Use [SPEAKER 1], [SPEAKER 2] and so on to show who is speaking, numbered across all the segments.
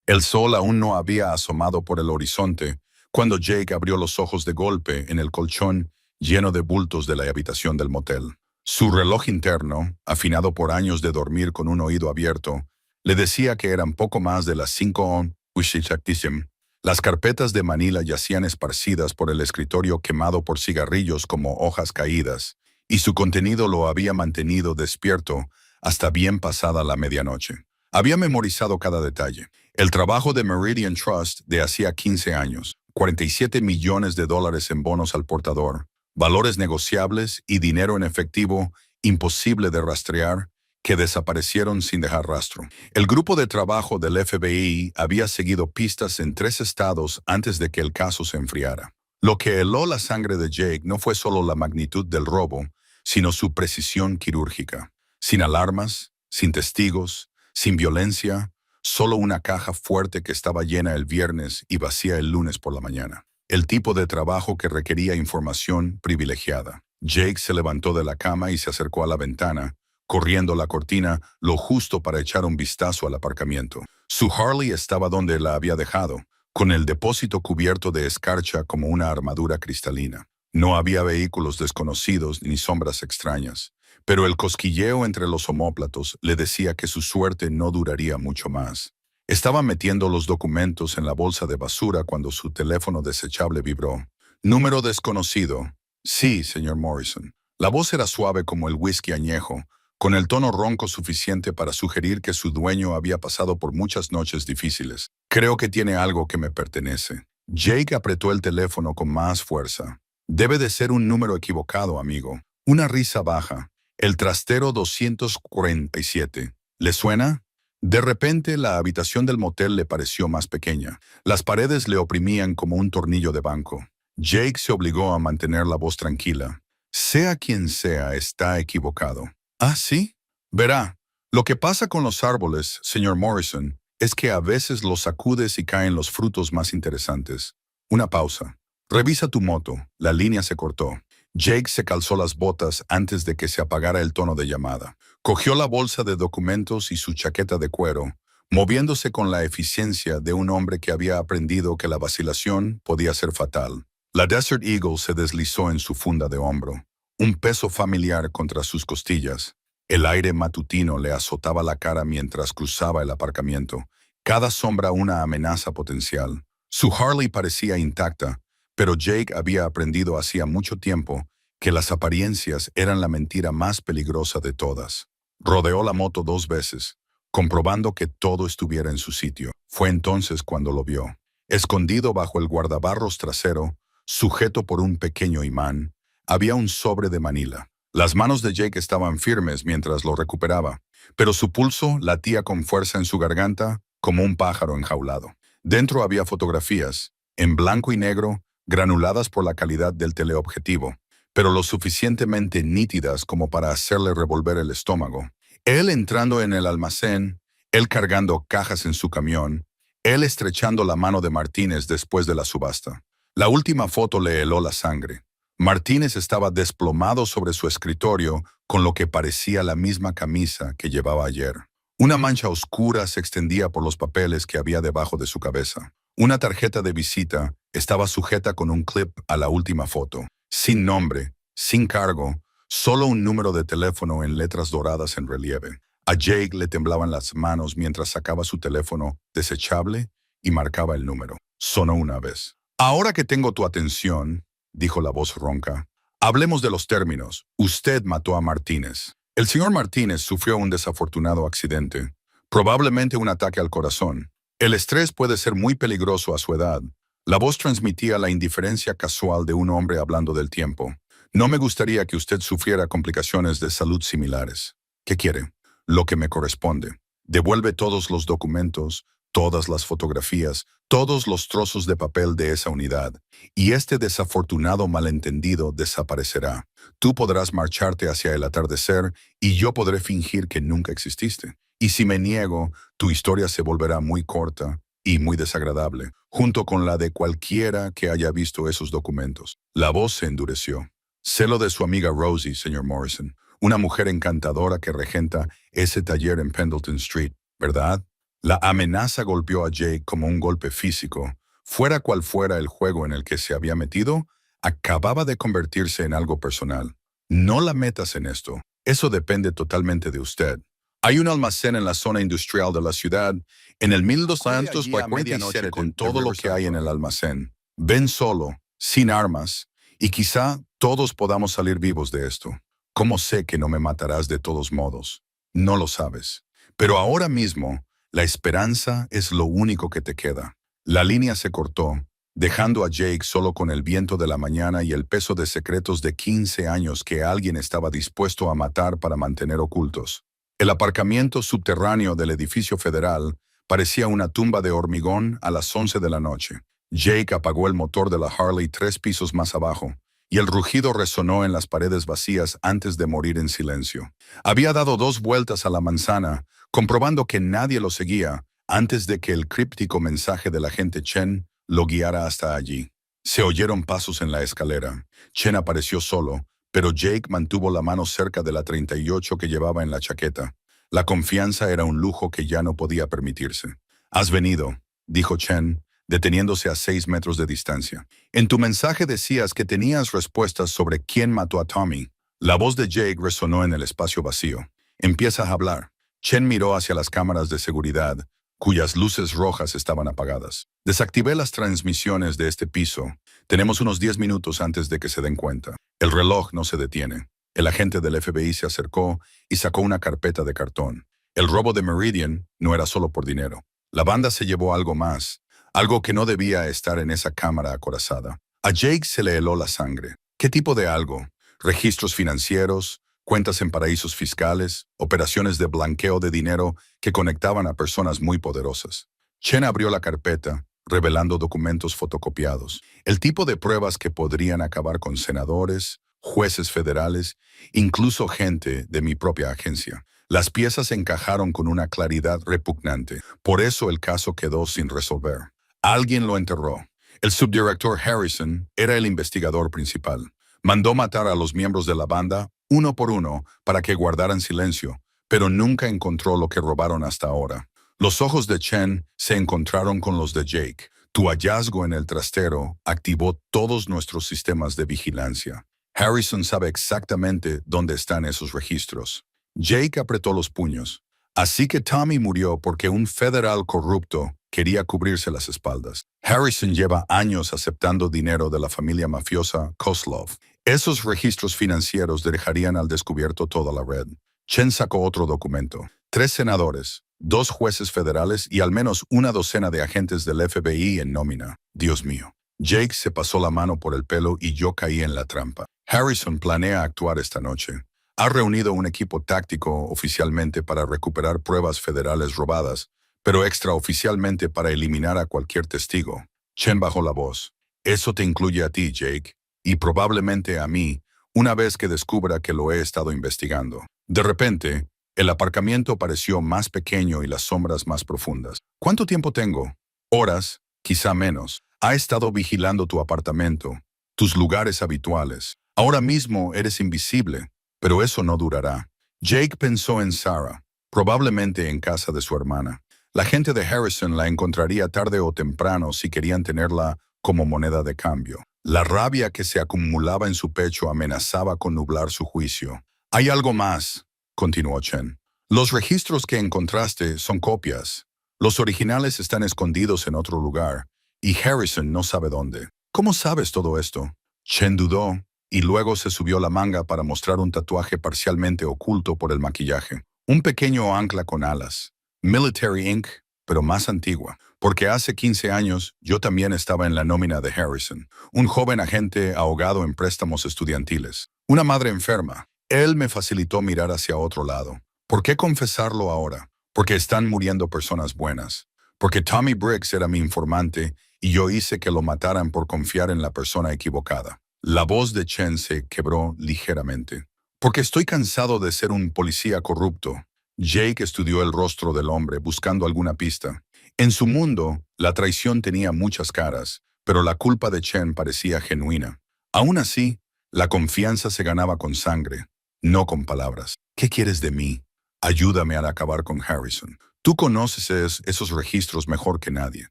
[SPEAKER 1] El sol aún no había asomado por el horizonte cuando Jake abrió los ojos de golpe en el colchón lleno de bultos de la habitación del motel. Su reloj interno, afinado por años de dormir con un oído abierto, le decía que eran poco más de las 5:00. Las carpetas de Manila yacían esparcidas por el escritorio quemado por cigarrillos como hojas caídas, y su contenido lo había mantenido despierto hasta bien pasada la medianoche. Había memorizado cada detalle. El trabajo de Meridian Trust de hacía 15 años, 47 millones de dólares en bonos al portador, valores negociables y dinero en efectivo imposible de rastrear, que desaparecieron sin dejar rastro. El grupo de trabajo del FBI había seguido pistas en 3 estados antes de que el caso se enfriara. Lo que heló la sangre de Jake no fue solo la magnitud del robo, sino su precisión quirúrgica. Sin alarmas, sin testigos, sin violencia, solo una caja fuerte que estaba llena el viernes y vacía el lunes por la mañana. El tipo de trabajo que requería información privilegiada. Jake se levantó de la cama y se acercó a la ventana, corriendo la cortina lo justo para echar un vistazo al aparcamiento. Su Harley estaba donde la había dejado, con el depósito cubierto de escarcha como una armadura cristalina. No había vehículos desconocidos ni sombras extrañas, pero el cosquilleo entre los omóplatos le decía que su suerte no duraría mucho más. Estaba metiendo los documentos en la bolsa de basura cuando su teléfono desechable vibró. Número desconocido. Sí, señor Morrison. La voz era suave como el whisky añejo, con el tono ronco suficiente para sugerir que su dueño había pasado por muchas noches difíciles. Creo que tiene algo que me pertenece. Jake apretó el teléfono con más fuerza. Debe de ser un número equivocado, amigo. Una risa baja. El trastero 247. ¿Le suena? De repente, la habitación del motel le pareció más pequeña. Las paredes le oprimían como un tornillo de banco. Jake se obligó a mantener la voz tranquila. Sea quien sea, está equivocado. ¿Ah, sí? Verá, lo que pasa con los árboles, señor Morrison, es que a veces los sacudes y caen los frutos más interesantes. Una pausa. Revisa tu moto. La línea se cortó. Jake se calzó las botas antes de que se apagara el tono de llamada. Cogió la bolsa de documentos y su chaqueta de cuero, moviéndose con la eficiencia de un hombre que había aprendido que la vacilación podía ser fatal. La Desert Eagle se deslizó en su funda de hombro, un peso familiar contra sus costillas. El aire matutino le azotaba la cara mientras cruzaba el aparcamiento, cada sombra una amenaza potencial. Su Harley parecía intacta, pero Jake había aprendido hacía mucho tiempo que las apariencias eran la mentira más peligrosa de todas. Rodeó la moto 2 veces, comprobando que todo estuviera en su sitio. Fue entonces cuando lo vio. Escondido bajo el guardabarros trasero, sujeto por un pequeño imán, había un sobre de Manila. Las manos de Jake estaban firmes mientras lo recuperaba, pero su pulso latía con fuerza en su garganta como un pájaro enjaulado. Dentro había fotografías, en blanco y negro, granuladas por la calidad del teleobjetivo, pero lo suficientemente nítidas como para hacerle revolver el estómago. Él entrando en el almacén, él cargando cajas en su camión, él estrechando la mano de Martínez después de la subasta. La última foto le heló la sangre. Martínez estaba desplomado sobre su escritorio con lo que parecía la misma camisa que llevaba ayer. Una mancha oscura se extendía por los papeles que había debajo de su cabeza. Una tarjeta de visita estaba sujeta con un clip a la última foto. Sin nombre, sin cargo, solo un número de teléfono en letras doradas en relieve. A Jake le temblaban las manos mientras sacaba su teléfono desechable y marcaba el número. Sonó una vez. Ahora que tengo tu atención, dijo la voz ronca, hablemos de los términos. Usted mató a Martínez. El señor Martínez sufrió un desafortunado accidente, probablemente un ataque al corazón. El estrés puede ser muy peligroso a su edad. La voz transmitía la indiferencia casual de un hombre hablando del tiempo. No me gustaría que usted sufriera complicaciones de salud similares. ¿Qué quiere? Lo que me corresponde. Devuelve todos los documentos, todas las fotografías, todos los trozos de papel de esa unidad, y este desafortunado malentendido desaparecerá. Tú podrás marcharte hacia el atardecer y yo podré fingir que nunca exististe. Y si me niego, tu historia se volverá muy corta y muy desagradable, junto con la de cualquiera que haya visto esos documentos. La voz se endureció. Sé lo de su amiga Rosie, señor Morrison, una mujer encantadora que regenta ese taller en Pendleton Street, ¿verdad? La amenaza golpeó a Jake como un golpe físico. Fuera cual fuera el juego en el que se había metido, acababa de convertirse en algo personal. No la metas en esto. Eso depende totalmente de usted. Hay un almacén en la zona industrial de la ciudad, en el 1247 con todo lo que hay en el almacén. Ven solo, sin armas, y quizá todos podamos salir vivos de esto. ¿Cómo sé que no me matarás de todos modos? No lo sabes. Pero ahora mismo, la esperanza es lo único que te queda. La línea se cortó, dejando a Jake solo con el viento de la mañana y el peso de secretos de 15 años que alguien estaba dispuesto a matar para mantener ocultos. El aparcamiento subterráneo del edificio federal parecía una tumba de hormigón a las 11 de la noche. Jake apagó el motor de la Harley 3 pisos más abajo, y el rugido resonó en las paredes vacías antes de morir en silencio. Había dado 2 vueltas a la manzana, comprobando que nadie lo seguía, antes de que el críptico mensaje del agente Chen lo guiara hasta allí. Se oyeron pasos en la escalera. Chen apareció solo, pero Jake mantuvo la mano cerca de la 38 que llevaba en la chaqueta. La confianza era un lujo que ya no podía permitirse. «Has venido», dijo Chen, deteniéndose a 6 metros de distancia. «En tu mensaje decías que tenías respuestas sobre quién mató a Tommy». La voz de Jake resonó en el espacio vacío. «Empieza a hablar». Chen miró hacia las cámaras de seguridad, cuyas luces rojas estaban apagadas. «Desactivé las transmisiones de este piso. Tenemos unos 10 minutos antes de que se den cuenta». El reloj no se detiene. El agente del FBI se acercó y sacó una carpeta de cartón. El robo de Meridian no era solo por dinero. La banda se llevó algo más, algo que no debía estar en esa cámara acorazada. A Jake se le heló la sangre. ¿Qué tipo de algo? ¿Registros financieros? ¿Cuentas en paraísos fiscales? ¿Operaciones de blanqueo de dinero que conectaban a personas muy poderosas? Chen abrió la carpeta, revelando documentos fotocopiados. El tipo de pruebas que podrían acabar con senadores, jueces federales, incluso gente de mi propia agencia. Las piezas encajaron con una claridad repugnante. Por eso el caso quedó sin resolver. Alguien lo enterró. El subdirector Harrison era el investigador principal. Mandó matar a los miembros de la banda, uno por uno, para que guardaran silencio, pero nunca encontró lo que robaron hasta ahora. Los ojos de Chen se encontraron con los de Jake. Tu hallazgo en el trastero activó todos nuestros sistemas de vigilancia. Harrison sabe exactamente dónde están esos registros. Jake apretó los puños. Así que Tommy murió porque un federal corrupto quería cubrirse las espaldas. Harrison lleva años aceptando dinero de la familia mafiosa Kozlov. Esos registros financieros dejarían al descubierto toda la red. Chen sacó otro documento. 3 senadores, 2 jueces federales y al menos una docena de agentes del FBI en nómina. Dios mío. Jake se pasó la mano por el pelo y yo caí en la trampa. Harrison planea actuar esta noche. Ha reunido un equipo táctico oficialmente para recuperar pruebas federales robadas, pero extraoficialmente para eliminar a cualquier testigo. Chen bajó la voz. Eso te incluye a ti, Jake, y probablemente a mí, una vez que descubra que lo he estado investigando. De repente, el aparcamiento pareció más pequeño y las sombras más profundas. ¿Cuánto tiempo tengo? Horas, quizá menos. Ha estado vigilando tu apartamento, tus lugares habituales. Ahora mismo eres invisible, pero eso no durará. Jake pensó en Sarah, probablemente en casa de su hermana. La gente de Harrison la encontraría tarde o temprano si querían tenerla como moneda de cambio. La rabia que se acumulaba en su pecho amenazaba con nublar su juicio. «Hay algo más», continuó Chen. «Los registros que encontraste son copias. Los originales están escondidos en otro lugar, y Harrison no sabe dónde. ¿Cómo sabes todo esto?» Chen dudó, y luego se subió la manga para mostrar un tatuaje parcialmente oculto por el maquillaje. Un pequeño ancla con alas. Military Inc., pero más antigua. Porque hace 15 años yo también estaba en la nómina de Harrison. Un joven agente ahogado en préstamos estudiantiles. Una madre enferma. Él me facilitó mirar hacia otro lado. ¿Por qué confesarlo ahora? Porque están muriendo personas buenas. Porque Tommy Briggs era mi informante y yo hice que lo mataran por confiar en la persona equivocada. La voz de Chen se quebró ligeramente. Porque estoy cansado de ser un policía corrupto. Jake estudió el rostro del hombre buscando alguna pista. En su mundo, la traición tenía muchas caras, pero la culpa de Chen parecía genuina. Aún así, la confianza se ganaba con sangre, no con palabras. «¿Qué quieres de mí? Ayúdame a acabar con Harrison. Tú conoces esos registros mejor que nadie.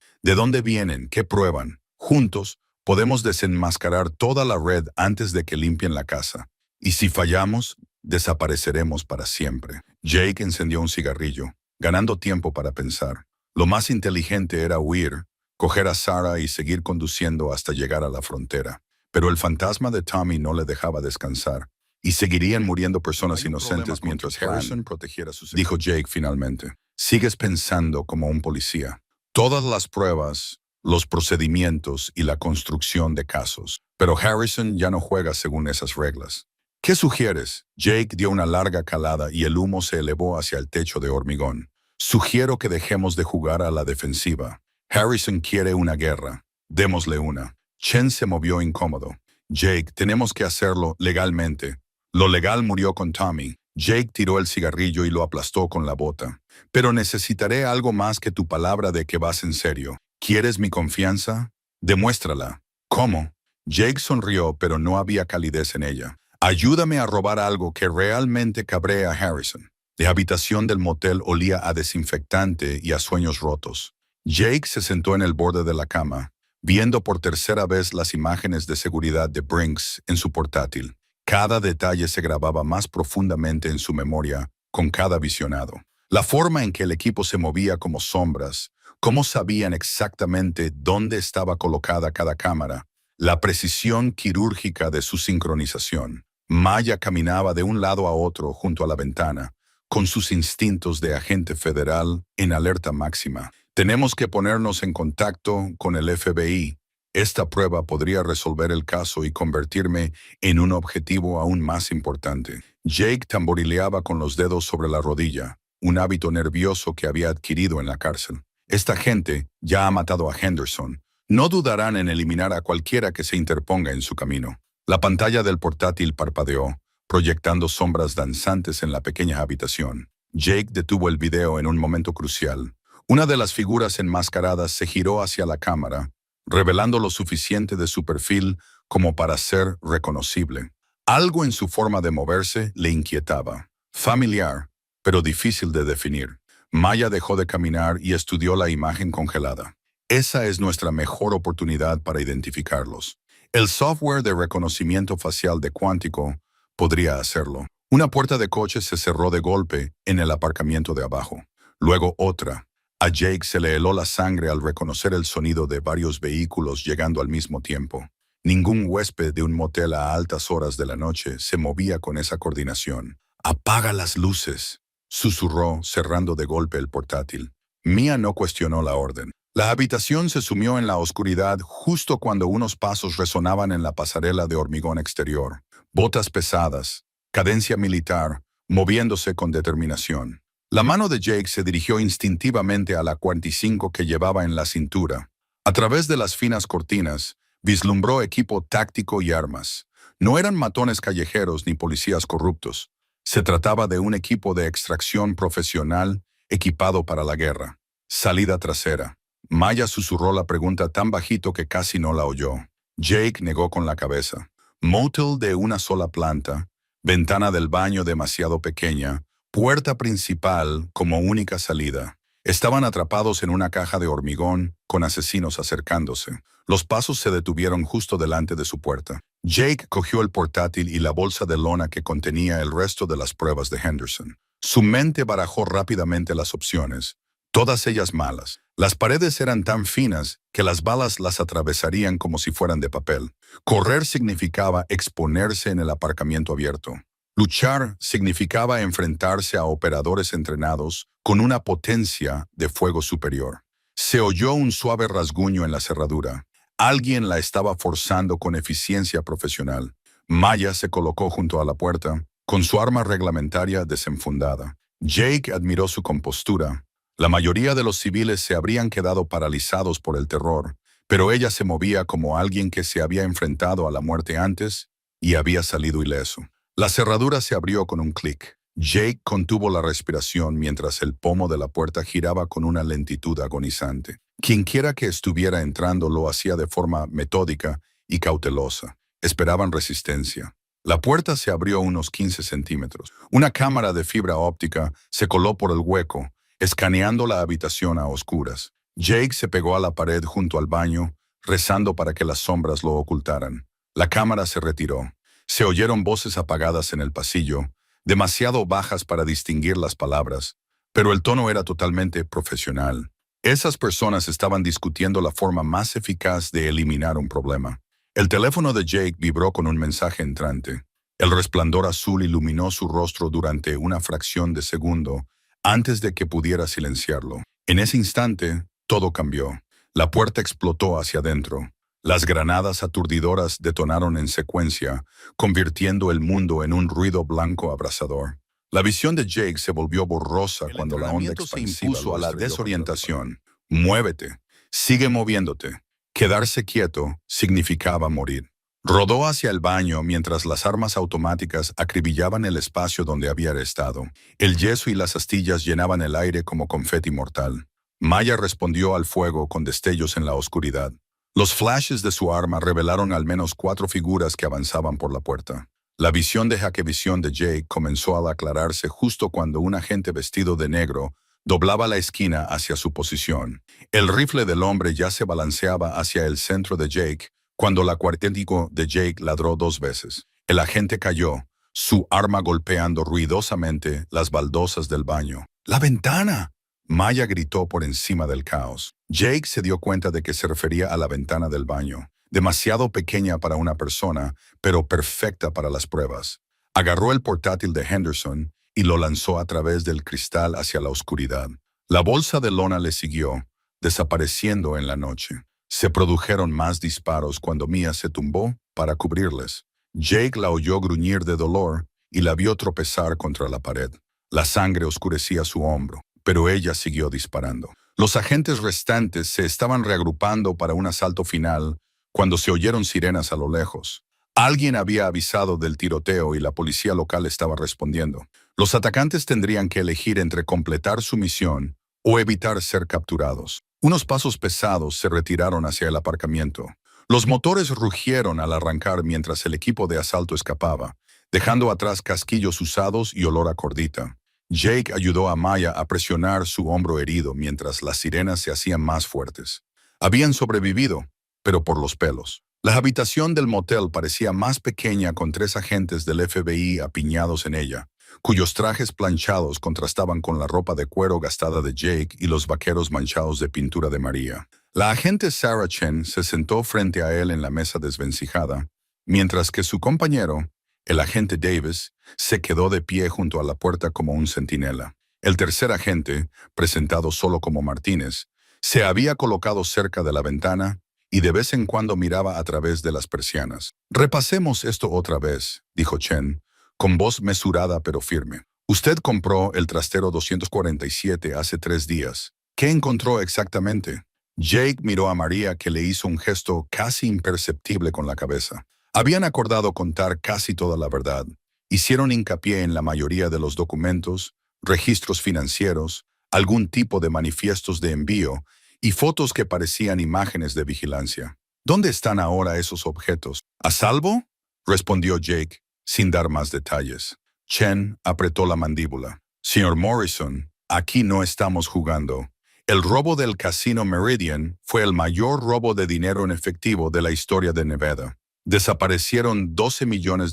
[SPEAKER 1] ¿De dónde vienen? ¿Qué prueban? Juntos, podemos desenmascarar toda la red antes de que limpien la casa. Y si fallamos, desapareceremos para siempre. Jake encendió un cigarrillo, ganando tiempo para pensar. Lo más inteligente era huir, coger a Sarah y seguir conduciendo hasta llegar a la frontera. Pero el fantasma de Tommy no le dejaba descansar, y seguirían muriendo personas inocentes mientras Harrison protegiera su seguridad. Dijo Jake finalmente. Sigues pensando como un policía. Todas las pruebas, los procedimientos y la construcción de casos. Pero Harrison ya no juega según esas reglas. ¿Qué sugieres? Jake dio una larga calada y el humo se elevó hacia el techo de hormigón. Sugiero que dejemos de jugar a la defensiva. Harrison quiere una guerra. Démosle una. Chen se movió incómodo. Jake, tenemos que hacerlo legalmente. Lo legal murió con Tommy. Jake tiró el cigarrillo y lo aplastó con la bota. Pero necesitaré algo más que tu palabra de que vas en serio. ¿Quieres mi confianza? Demuéstrala. ¿Cómo? Jake sonrió, pero no había calidez en ella. Ayúdame a robar algo que realmente cabree a Harrison. La habitación del motel olía a desinfectante y a sueños rotos. Jake se sentó en el borde de la cama, viendo por tercera vez las imágenes de seguridad de Brinks en su portátil. Cada detalle se grababa más profundamente en su memoria con cada visionado. La forma en que el equipo se movía como sombras, cómo sabían exactamente dónde estaba colocada cada cámara, la precisión quirúrgica de su sincronización. Maya caminaba de un lado a otro junto a la ventana, con sus instintos de agente federal en alerta máxima. Tenemos que ponernos en contacto con el FBI. Esta prueba podría resolver el caso y convertirme en un objetivo aún más importante. Jake tamborileaba con los dedos sobre la rodilla, un hábito nervioso que había adquirido en la cárcel. Esta gente ya ha matado a Henderson. No dudarán en eliminar a cualquiera que se interponga en su camino. La pantalla del portátil parpadeó, proyectando sombras danzantes en la pequeña habitación. Jake detuvo el video en un momento crucial. Una de las figuras enmascaradas se giró hacia la cámara, revelando lo suficiente de su perfil como para ser reconocible. Algo en su forma de moverse le inquietaba. Familiar, pero difícil de definir. Maya dejó de caminar y estudió la imagen congelada. Esa es nuestra mejor oportunidad para identificarlos. El software de reconocimiento facial de Quantico podría hacerlo. Una puerta de coche se cerró de golpe en el aparcamiento de abajo. Luego otra. A Jake se le heló la sangre al reconocer el sonido de varios vehículos llegando al mismo tiempo. Ningún huésped de un motel a altas horas de la noche se movía con esa coordinación. «Apaga las luces», susurró, cerrando de golpe el portátil. Mia no cuestionó la orden. La habitación se sumió en la oscuridad justo cuando unos pasos resonaban en la pasarela de hormigón exterior. Botas pesadas, cadencia militar, moviéndose con determinación. La mano de Jake se dirigió instintivamente a la 45 que llevaba en la cintura. A través de las finas cortinas, vislumbró equipo táctico y armas. No eran matones callejeros ni policías corruptos. Se trataba de un equipo de extracción profesional equipado para la guerra. Salida trasera. Maya susurró la pregunta tan bajito que casi no la oyó. Jake negó con la cabeza. Motel de una sola planta, ventana del baño demasiado pequeña, puerta principal como única salida. Estaban atrapados en una caja de hormigón, con asesinos acercándose. Los pasos se detuvieron justo delante de su puerta. Jake cogió el portátil y la bolsa de lona que contenía el resto de las pruebas de Henderson. Su mente barajó rápidamente las opciones, todas ellas malas. Las paredes eran tan finas que las balas las atravesarían como si fueran de papel. Correr significaba exponerse en el aparcamiento abierto. Luchar significaba enfrentarse a operadores entrenados con una potencia de fuego superior. Se oyó un suave rasguño en la cerradura. Alguien la estaba forzando con eficiencia profesional. Maya se colocó junto a la puerta, con su arma reglamentaria desenfundada. Jake admiró su compostura. La mayoría de los civiles se habrían quedado paralizados por el terror, pero ella se movía como alguien que se había enfrentado a la muerte antes y había salido ileso. La cerradura se abrió con un clic. Jake contuvo la respiración mientras el pomo de la puerta giraba con una lentitud agonizante. Quienquiera que estuviera entrando lo hacía de forma metódica y cautelosa. Esperaban resistencia. La puerta se abrió unos 15 centímetros. Una cámara de fibra óptica se coló por el hueco, escaneando la habitación a oscuras. Jake se pegó a la pared junto al baño, rezando para que las sombras lo ocultaran. La cámara se retiró. Se oyeron voces apagadas en el pasillo, demasiado bajas para distinguir las palabras, pero el tono era totalmente profesional. Esas personas estaban discutiendo la forma más eficaz de eliminar un problema. El teléfono de Jake vibró con un mensaje entrante. El resplandor azul iluminó su rostro durante una fracción de segundo antes de que pudiera silenciarlo. En ese instante, todo cambió. La puerta explotó hacia adentro. Las granadas aturdidoras detonaron en secuencia, convirtiendo el mundo en un ruido blanco abrasador. La visión de Jake se volvió borrosa cuando la onda expansiva se impuso a la desorientación. Muévete. Sigue moviéndote. Quedarse quieto significaba morir. Rodó hacia el baño mientras las armas automáticas acribillaban el espacio donde había estado. El yeso y las astillas llenaban el aire como confeti mortal. Maya respondió al fuego con destellos en la oscuridad. Los flashes de su arma revelaron al menos 4 figuras que avanzaban por la puerta. La visión de Hackevisión de Jake comenzó a aclararse justo cuando un agente vestido de negro doblaba la esquina hacia su posición. El rifle del hombre ya se balanceaba hacia el centro de Jake cuando la cuartético de Jake ladró 2 veces. El agente cayó, su arma golpeando ruidosamente las baldosas del baño. ¡La ventana!, Maya gritó por encima del caos. Jake se dio cuenta de que se refería a la ventana del baño, demasiado pequeña para una persona, pero perfecta para las pruebas. Agarró el portátil de Henderson y lo lanzó a través del cristal hacia la oscuridad. La bolsa de lona le siguió, desapareciendo en la noche. Se produjeron más disparos cuando Mia se tumbó para cubrirles. Jake la oyó gruñir de dolor y la vio tropezar contra la pared. La sangre oscurecía su hombro, pero ella siguió disparando. Los agentes restantes se estaban reagrupando para un asalto final cuando se oyeron sirenas a lo lejos. Alguien había avisado del tiroteo y la policía local estaba respondiendo. Los atacantes tendrían que elegir entre completar su misión o evitar ser capturados. Unos pasos pesados se retiraron hacia el aparcamiento. Los motores rugieron al arrancar mientras el equipo de asalto escapaba, dejando atrás casquillos usados y olor a cordita. Jake ayudó a Maya a presionar su hombro herido mientras las sirenas se hacían más fuertes. Habían sobrevivido, pero por los pelos. La habitación del motel parecía más pequeña con 3 agentes del FBI apiñados en ella, cuyos trajes planchados contrastaban con la ropa de cuero gastada de Jake y los vaqueros manchados de pintura de María. La agente Sarah Chen se sentó frente a él en la mesa desvencijada, mientras que su compañero, el agente Davis, se quedó de pie junto a la puerta como un centinela. El tercer agente, presentado solo como Martínez, se había colocado cerca de la ventana y de vez en cuando miraba a través de las persianas. «Repasemos esto otra vez», dijo Chen, con voz mesurada pero firme. «Usted compró el trastero 247 hace 3 días. ¿Qué encontró exactamente?» Jake miró a María, que le hizo un gesto casi imperceptible con la cabeza. Habían acordado contar casi toda la verdad. Hicieron hincapié en la mayoría de los documentos, registros financieros, algún tipo de manifiestos de envío y fotos que parecían imágenes de vigilancia. «¿Dónde están ahora esos objetos? ¿A salvo?», respondió Jake, sin dar más detalles. Chen apretó la mandíbula. «Señor Morrison, aquí no estamos jugando. El robo del Casino Meridian fue el mayor robo de dinero en efectivo de la historia de Nevada. Desaparecieron $12 millones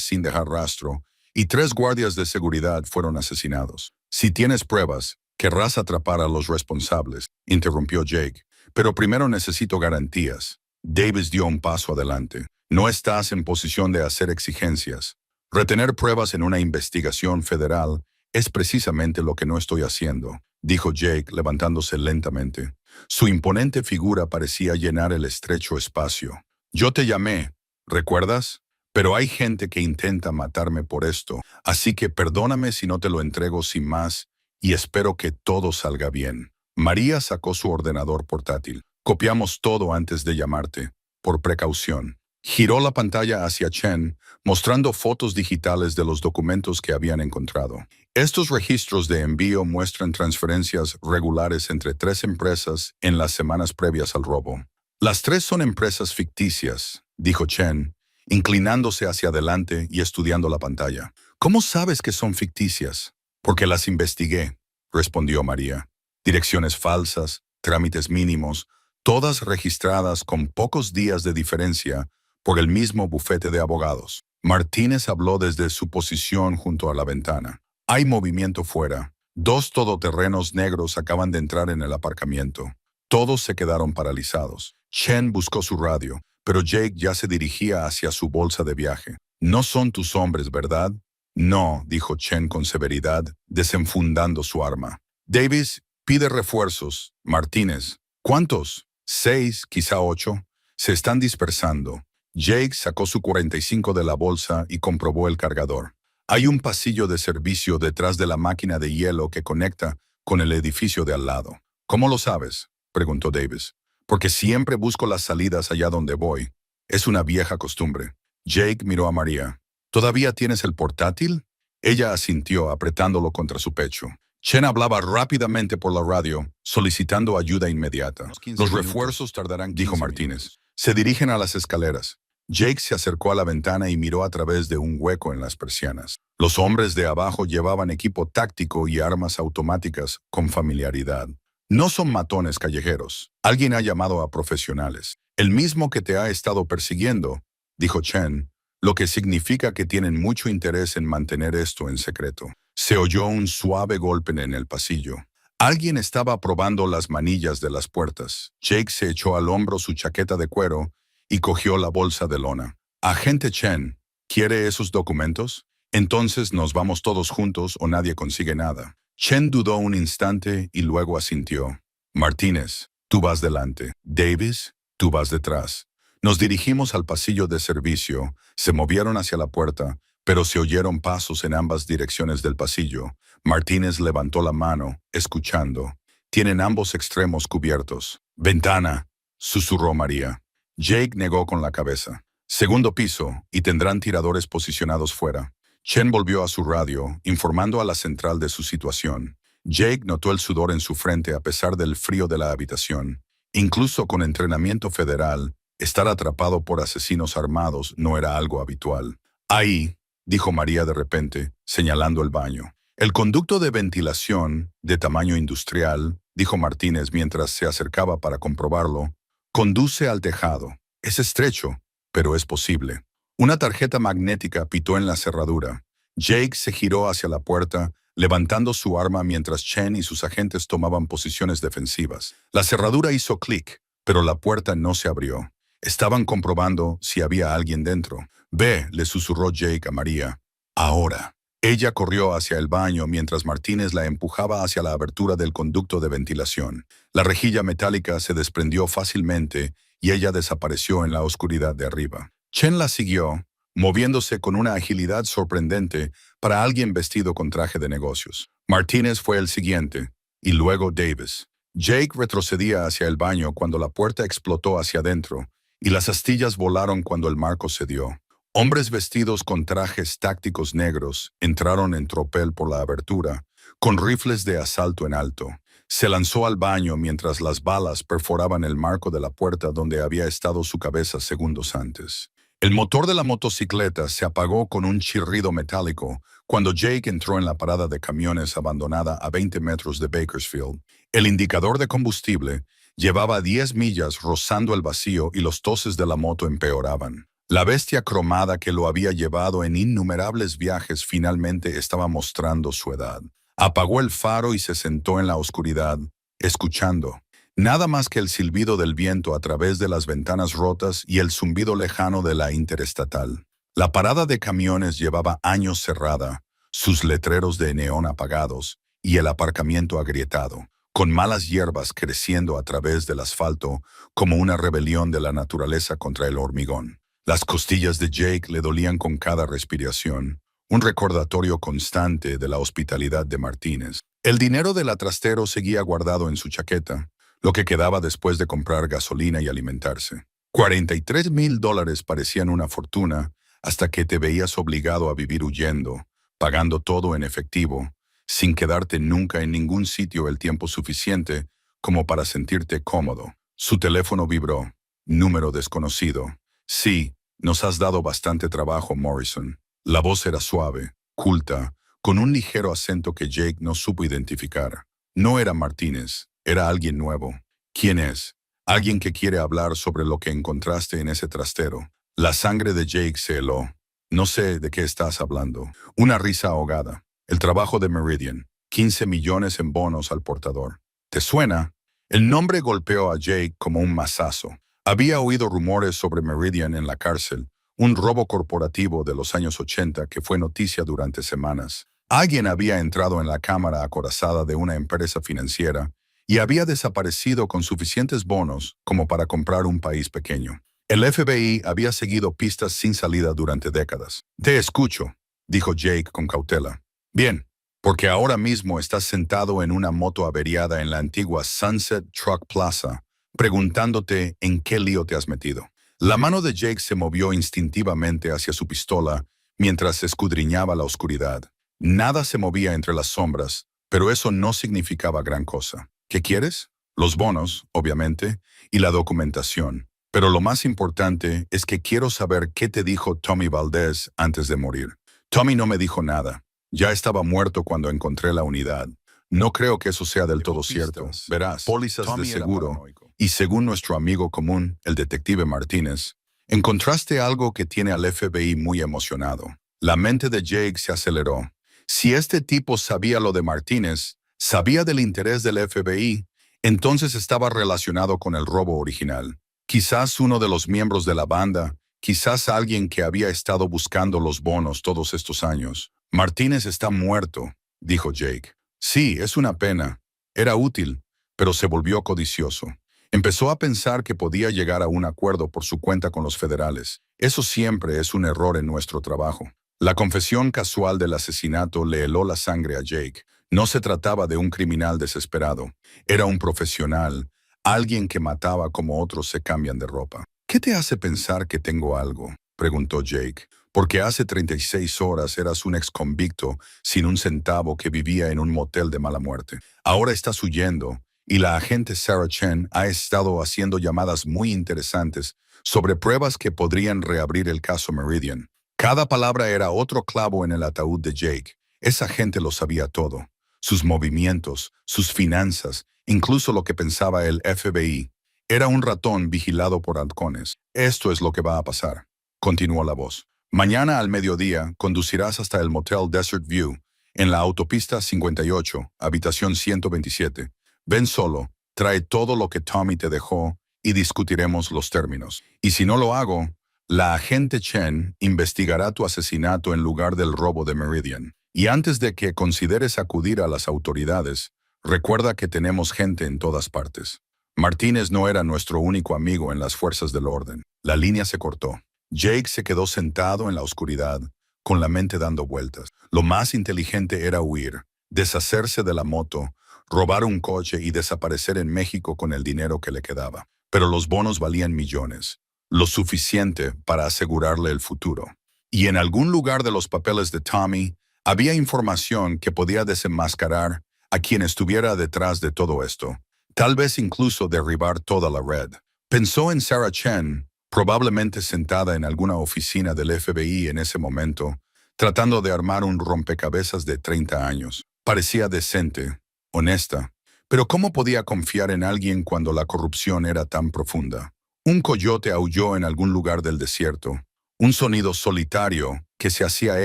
[SPEAKER 1] sin dejar rastro y 3 guardias de seguridad fueron asesinados. Si tienes pruebas, querrás atrapar a los responsables», interrumpió Jake. «Pero primero necesito garantías». Davis dio un paso adelante. «No estás en posición de hacer exigencias. Retener pruebas en una investigación federal es precisamente lo que no estoy haciendo», dijo Jake, levantándose lentamente. Su imponente figura parecía llenar el estrecho espacio. «Yo te llamé, ¿recuerdas? Pero hay gente que intenta matarme por esto, así que perdóname si no te lo entrego sin más y espero que todo salga bien». María sacó su ordenador portátil. «Copiamos todo antes de llamarte, por precaución». Giró la pantalla hacia Chen, mostrando fotos digitales de los documentos que habían encontrado. «Estos registros de envío muestran transferencias regulares entre 3 empresas en las semanas previas al robo. Las 3 son empresas ficticias», dijo Chen, inclinándose hacia adelante y estudiando la pantalla. «¿Cómo sabes que son ficticias?» «Porque las investigué», respondió María. Direcciones falsas, trámites mínimos, todas registradas con pocos días de diferencia por el mismo bufete de abogados. Martínez habló desde su posición junto a la ventana. Hay movimiento fuera. 2 todoterrenos negros acaban de entrar en el aparcamiento. Todos se quedaron paralizados. Chen buscó su radio, pero Jake ya se dirigía hacia su bolsa de viaje. «No son tus hombres, ¿verdad?» «No», dijo Chen con severidad, desenfundando su arma. «Davis, pide refuerzos. Martínez, ¿cuántos?» 6, quizá 8. Se están dispersando. Jake sacó su 45 de la bolsa y comprobó el cargador. Hay un pasillo de servicio detrás de la máquina de hielo que conecta con el edificio de al lado. ¿Cómo lo sabes?, preguntó Davis. Porque siempre busco las salidas allá donde voy. Es una vieja costumbre. Jake miró a María. ¿Todavía tienes el portátil? Ella asintió, apretándolo contra su pecho. Chen hablaba rápidamente por la radio, solicitando ayuda inmediata. Los refuerzos tardarán, dijo Martínez. Se dirigen a las escaleras. Jake se acercó a la ventana y miró a través de un hueco en las persianas. Los hombres de abajo llevaban equipo táctico y armas automáticas con familiaridad. No son matones callejeros. Alguien ha llamado a profesionales. El mismo que te ha estado persiguiendo, dijo Chen, lo que significa que tienen mucho interés en mantener esto en secreto. Se oyó un suave golpe en el pasillo. Alguien estaba probando las manillas de las puertas. Jake se echó al hombro su chaqueta de cuero y cogió la bolsa de lona. «Agente Chen, ¿quiere esos documentos? Entonces nos vamos todos juntos o nadie consigue nada». Chen dudó un instante y luego asintió. «Martínez, tú vas delante. Davis, tú vas detrás». Nos dirigimos al pasillo de servicio. Se movieron hacia la puerta, pero se oyeron pasos en ambas direcciones del pasillo. Martínez levantó la mano, escuchando. «Tienen ambos extremos cubiertos». «Ventana», susurró María. Jake negó con la cabeza. «Segundo piso, y tendrán tiradores posicionados fuera». Chen volvió a su radio, informando a la central de su situación. Jake notó el sudor en su frente a pesar del frío de la habitación. Incluso con entrenamiento federal, estar atrapado por asesinos armados no era algo habitual. «Ahí», dijo María de repente, señalando el baño. «El conducto de ventilación, de tamaño industrial», dijo Martínez mientras se acercaba para comprobarlo, «conduce al tejado. Es estrecho, pero es posible». Una tarjeta magnética pitó en la cerradura. Jake se giró hacia la puerta, levantando su arma mientras Chen y sus agentes tomaban posiciones defensivas. La cerradura hizo clic, pero la puerta no se abrió. Estaban comprobando si había alguien dentro. «Ve», le susurró Jake a María. «Ahora». Ella corrió hacia el baño mientras Martínez la empujaba hacia la abertura del conducto de ventilación. La rejilla metálica se desprendió fácilmente y ella desapareció en la oscuridad de arriba. Chen la siguió, moviéndose con una agilidad sorprendente para alguien vestido con traje de negocios. Martínez fue el siguiente, y luego Davis. Jake retrocedía hacia el baño cuando la puerta explotó hacia adentro, y las astillas volaron cuando el marco cedió. Hombres vestidos con trajes tácticos negros entraron en tropel por la abertura, con rifles de asalto en alto. Se lanzó al baño mientras las balas perforaban el marco de la puerta donde había estado su cabeza segundos antes. El motor de la motocicleta se apagó con un chirrido metálico cuando Jake entró en la parada de camiones abandonada a 20 metros de Bakersfield. El indicador de combustible llevaba 10 millas rozando el vacío y los toses de la moto empeoraban. La bestia cromada que lo había llevado en innumerables viajes finalmente estaba mostrando su edad. Apagó el faro y se sentó en la oscuridad, escuchando. Nada más que el silbido del viento a través de las ventanas rotas y el zumbido lejano de la interestatal. La parada de camiones llevaba años cerrada, sus letreros de neón apagados y el aparcamiento agrietado, con malas hierbas creciendo a través del asfalto como una rebelión de la naturaleza contra el hormigón. Las costillas de Jake le dolían con cada respiración, un recordatorio constante de la hospitalidad de Martínez. El dinero del atrastero seguía guardado en su chaqueta, lo que quedaba después de comprar gasolina y alimentarse. $43,000 parecían una fortuna hasta que te veías obligado a vivir huyendo, pagando todo en efectivo, sin quedarte nunca en ningún sitio el tiempo suficiente como para sentirte cómodo. Su teléfono vibró. Número desconocido. «Sí, nos has dado bastante trabajo, Morrison». La voz era suave, culta, con un ligero acento que Jake no supo identificar. No era Martínez, era alguien nuevo. ¿Quién es? Alguien que quiere hablar sobre lo que encontraste en ese trastero. La sangre de Jake se heló. No sé de qué estás hablando. Una risa ahogada. El trabajo de Meridian. 15 millones en bonos al portador. ¿Te suena? El nombre golpeó a Jake como un mazazo. Había oído rumores sobre Meridian en la cárcel, un robo corporativo de los años 80 que fue noticia durante semanas. Alguien había entrado en la cámara acorazada de una empresa financiera y había desaparecido con suficientes bonos como para comprar un país pequeño. El FBI había seguido pistas sin salida durante décadas. Te escucho, dijo Jake con cautela. Bien, porque ahora mismo estás sentado en una moto averiada en la antigua Sunset Truck Plaza, preguntándote en qué lío te has metido. La mano de Jake se movió instintivamente hacia su pistola mientras escudriñaba la oscuridad. Nada se movía entre las sombras, pero eso no significaba gran cosa. ¿Qué quieres? Los bonos, obviamente, y la documentación. Pero lo más importante es que quiero saber qué te dijo Tommy Valdez antes de morir. Tommy no me dijo nada. Ya estaba muerto cuando encontré la unidad. No creo que eso sea del todo cierto. Verás, pólizas de seguro. Y según nuestro amigo común, el detective Martínez, encontraste algo que tiene al FBI muy emocionado. La mente de Jake se aceleró. Si este tipo sabía lo de Martínez, sabía del interés del FBI, entonces estaba relacionado con el robo original. Quizás uno de los miembros de la banda, quizás alguien que había estado buscando los bonos todos estos años. Martínez está muerto, dijo Jake. Sí, es una pena. Era útil, pero se volvió codicioso. Empezó a pensar que podía llegar a un acuerdo por su cuenta con los federales. Eso siempre es un error en nuestro trabajo. La confesión casual del asesinato le heló la sangre a Jake. No se trataba de un criminal desesperado. Era un profesional, alguien que mataba como otros se cambian de ropa. ¿Qué te hace pensar que tengo algo?, preguntó Jake. Porque hace 36 horas eras un exconvicto sin un centavo que vivía en un motel de mala muerte. Ahora estás huyendo, y la agente Sarah Chen ha estado haciendo llamadas muy interesantes sobre pruebas que podrían reabrir el caso Meridian. Cada palabra era otro clavo en el ataúd de Jake. Esa gente lo sabía todo. Sus movimientos, sus finanzas, incluso lo que pensaba el FBI. Era un ratón vigilado por halcones. Esto es lo que va a pasar, continuó la voz. Mañana al mediodía conducirás hasta el motel Desert View, en la autopista 58, habitación 127. Ven solo, trae todo lo que Tommy te dejó y discutiremos los términos. Y si no lo hago, la agente Chen investigará tu asesinato en lugar del robo de Meridian. Y antes de que consideres acudir a las autoridades, recuerda que tenemos gente en todas partes. Martínez no era nuestro único amigo en las fuerzas del orden. La línea se cortó. Jake se quedó sentado en la oscuridad, con la mente dando vueltas. Lo más inteligente era huir, deshacerse de la moto, robar un coche y desaparecer en México con el dinero que le quedaba. Pero los bonos valían millones, lo suficiente para asegurarle el futuro. Y en algún lugar de los papeles de Tommy, había información que podía desenmascarar a quien estuviera detrás de todo esto. Tal vez incluso derribar toda la red. Pensó en Sarah Chen, probablemente sentada en alguna oficina del FBI en ese momento, tratando de armar un rompecabezas de 30 años. Parecía decente, honesta, pero ¿cómo podía confiar en alguien cuando la corrupción era tan profunda? Un coyote aulló en algún lugar del desierto, un sonido solitario que se hacía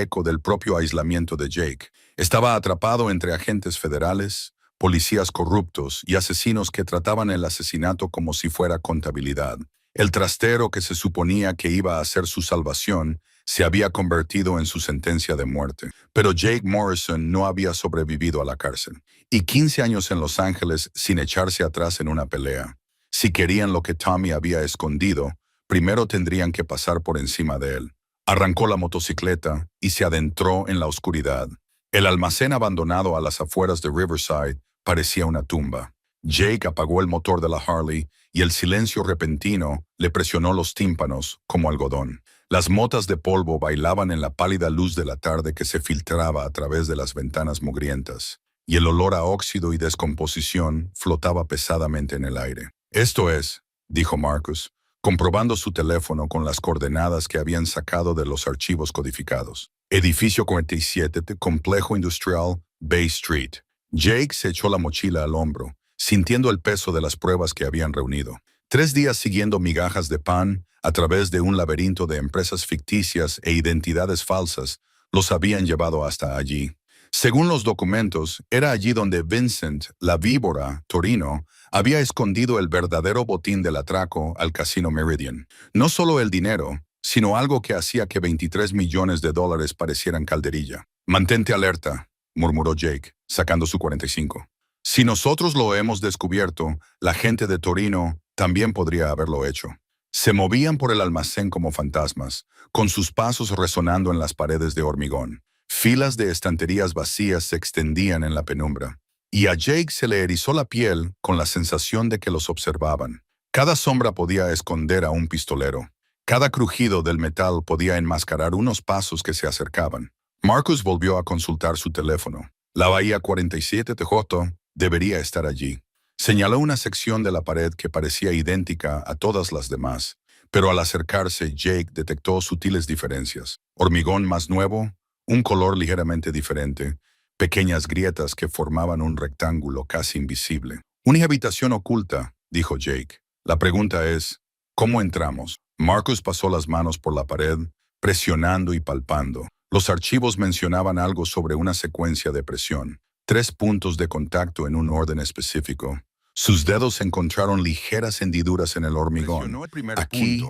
[SPEAKER 1] eco del propio aislamiento de Jake. Estaba atrapado entre agentes federales, policías corruptos y asesinos que trataban el asesinato como si fuera contabilidad. El trastero que se suponía que iba a ser su salvación se había convertido en su sentencia de muerte. Pero Jake Morrison no había sobrevivido a la cárcel. Y 15 años en Los Ángeles sin echarse atrás en una pelea. Si querían lo que Tommy había escondido, primero tendrían que pasar por encima de él. Arrancó la motocicleta y se adentró en la oscuridad. El almacén abandonado a las afueras de Riverside parecía una tumba. Jake apagó el motor de la Harley y el silencio repentino le presionó los tímpanos como algodón. Las motas de polvo bailaban en la pálida luz de la tarde que se filtraba a través de las ventanas mugrientas, y el olor a óxido y descomposición flotaba pesadamente en el aire. Esto es, dijo Marcus, comprobando su teléfono con las coordenadas que habían sacado de los archivos codificados. Edificio 47, complejo industrial, Bay Street. Jake se echó la mochila al hombro, sintiendo el peso de las pruebas que habían reunido. 3 días siguiendo migajas de pan, a través de un laberinto de empresas ficticias e identidades falsas, los habían llevado hasta allí. Según los documentos, era allí donde Vincent, la víbora, Torino, había escondido el verdadero botín del atraco al Casino Meridian. No solo el dinero, sino algo que hacía que 23 millones de dólares parecieran calderilla. Mantente alerta, murmuró Jake, sacando su 45. Si nosotros lo hemos descubierto, la gente de Torino también podría haberlo hecho. Se movían por el almacén como fantasmas, con sus pasos resonando en las paredes de hormigón. Filas de estanterías vacías se extendían en la penumbra, y a Jake se le erizó la piel con la sensación de que los observaban. Cada sombra podía esconder a un pistolero. Cada crujido del metal podía enmascarar unos pasos que se acercaban. Marcus volvió a consultar su teléfono. La Bahía 47 TJ debería estar allí. Señaló una sección de la pared que parecía idéntica a todas las demás, pero al acercarse Jake detectó sutiles diferencias. Hormigón más nuevo, un color ligeramente diferente, pequeñas grietas que formaban un rectángulo casi invisible. Una habitación oculta, dijo Jake. La pregunta es, ¿cómo entramos? Marcus pasó las manos por la pared, presionando y palpando. Los archivos mencionaban algo sobre una secuencia de presión, 3 puntos de contacto en un orden específico. Sus dedos encontraron ligeras hendiduras en el hormigón.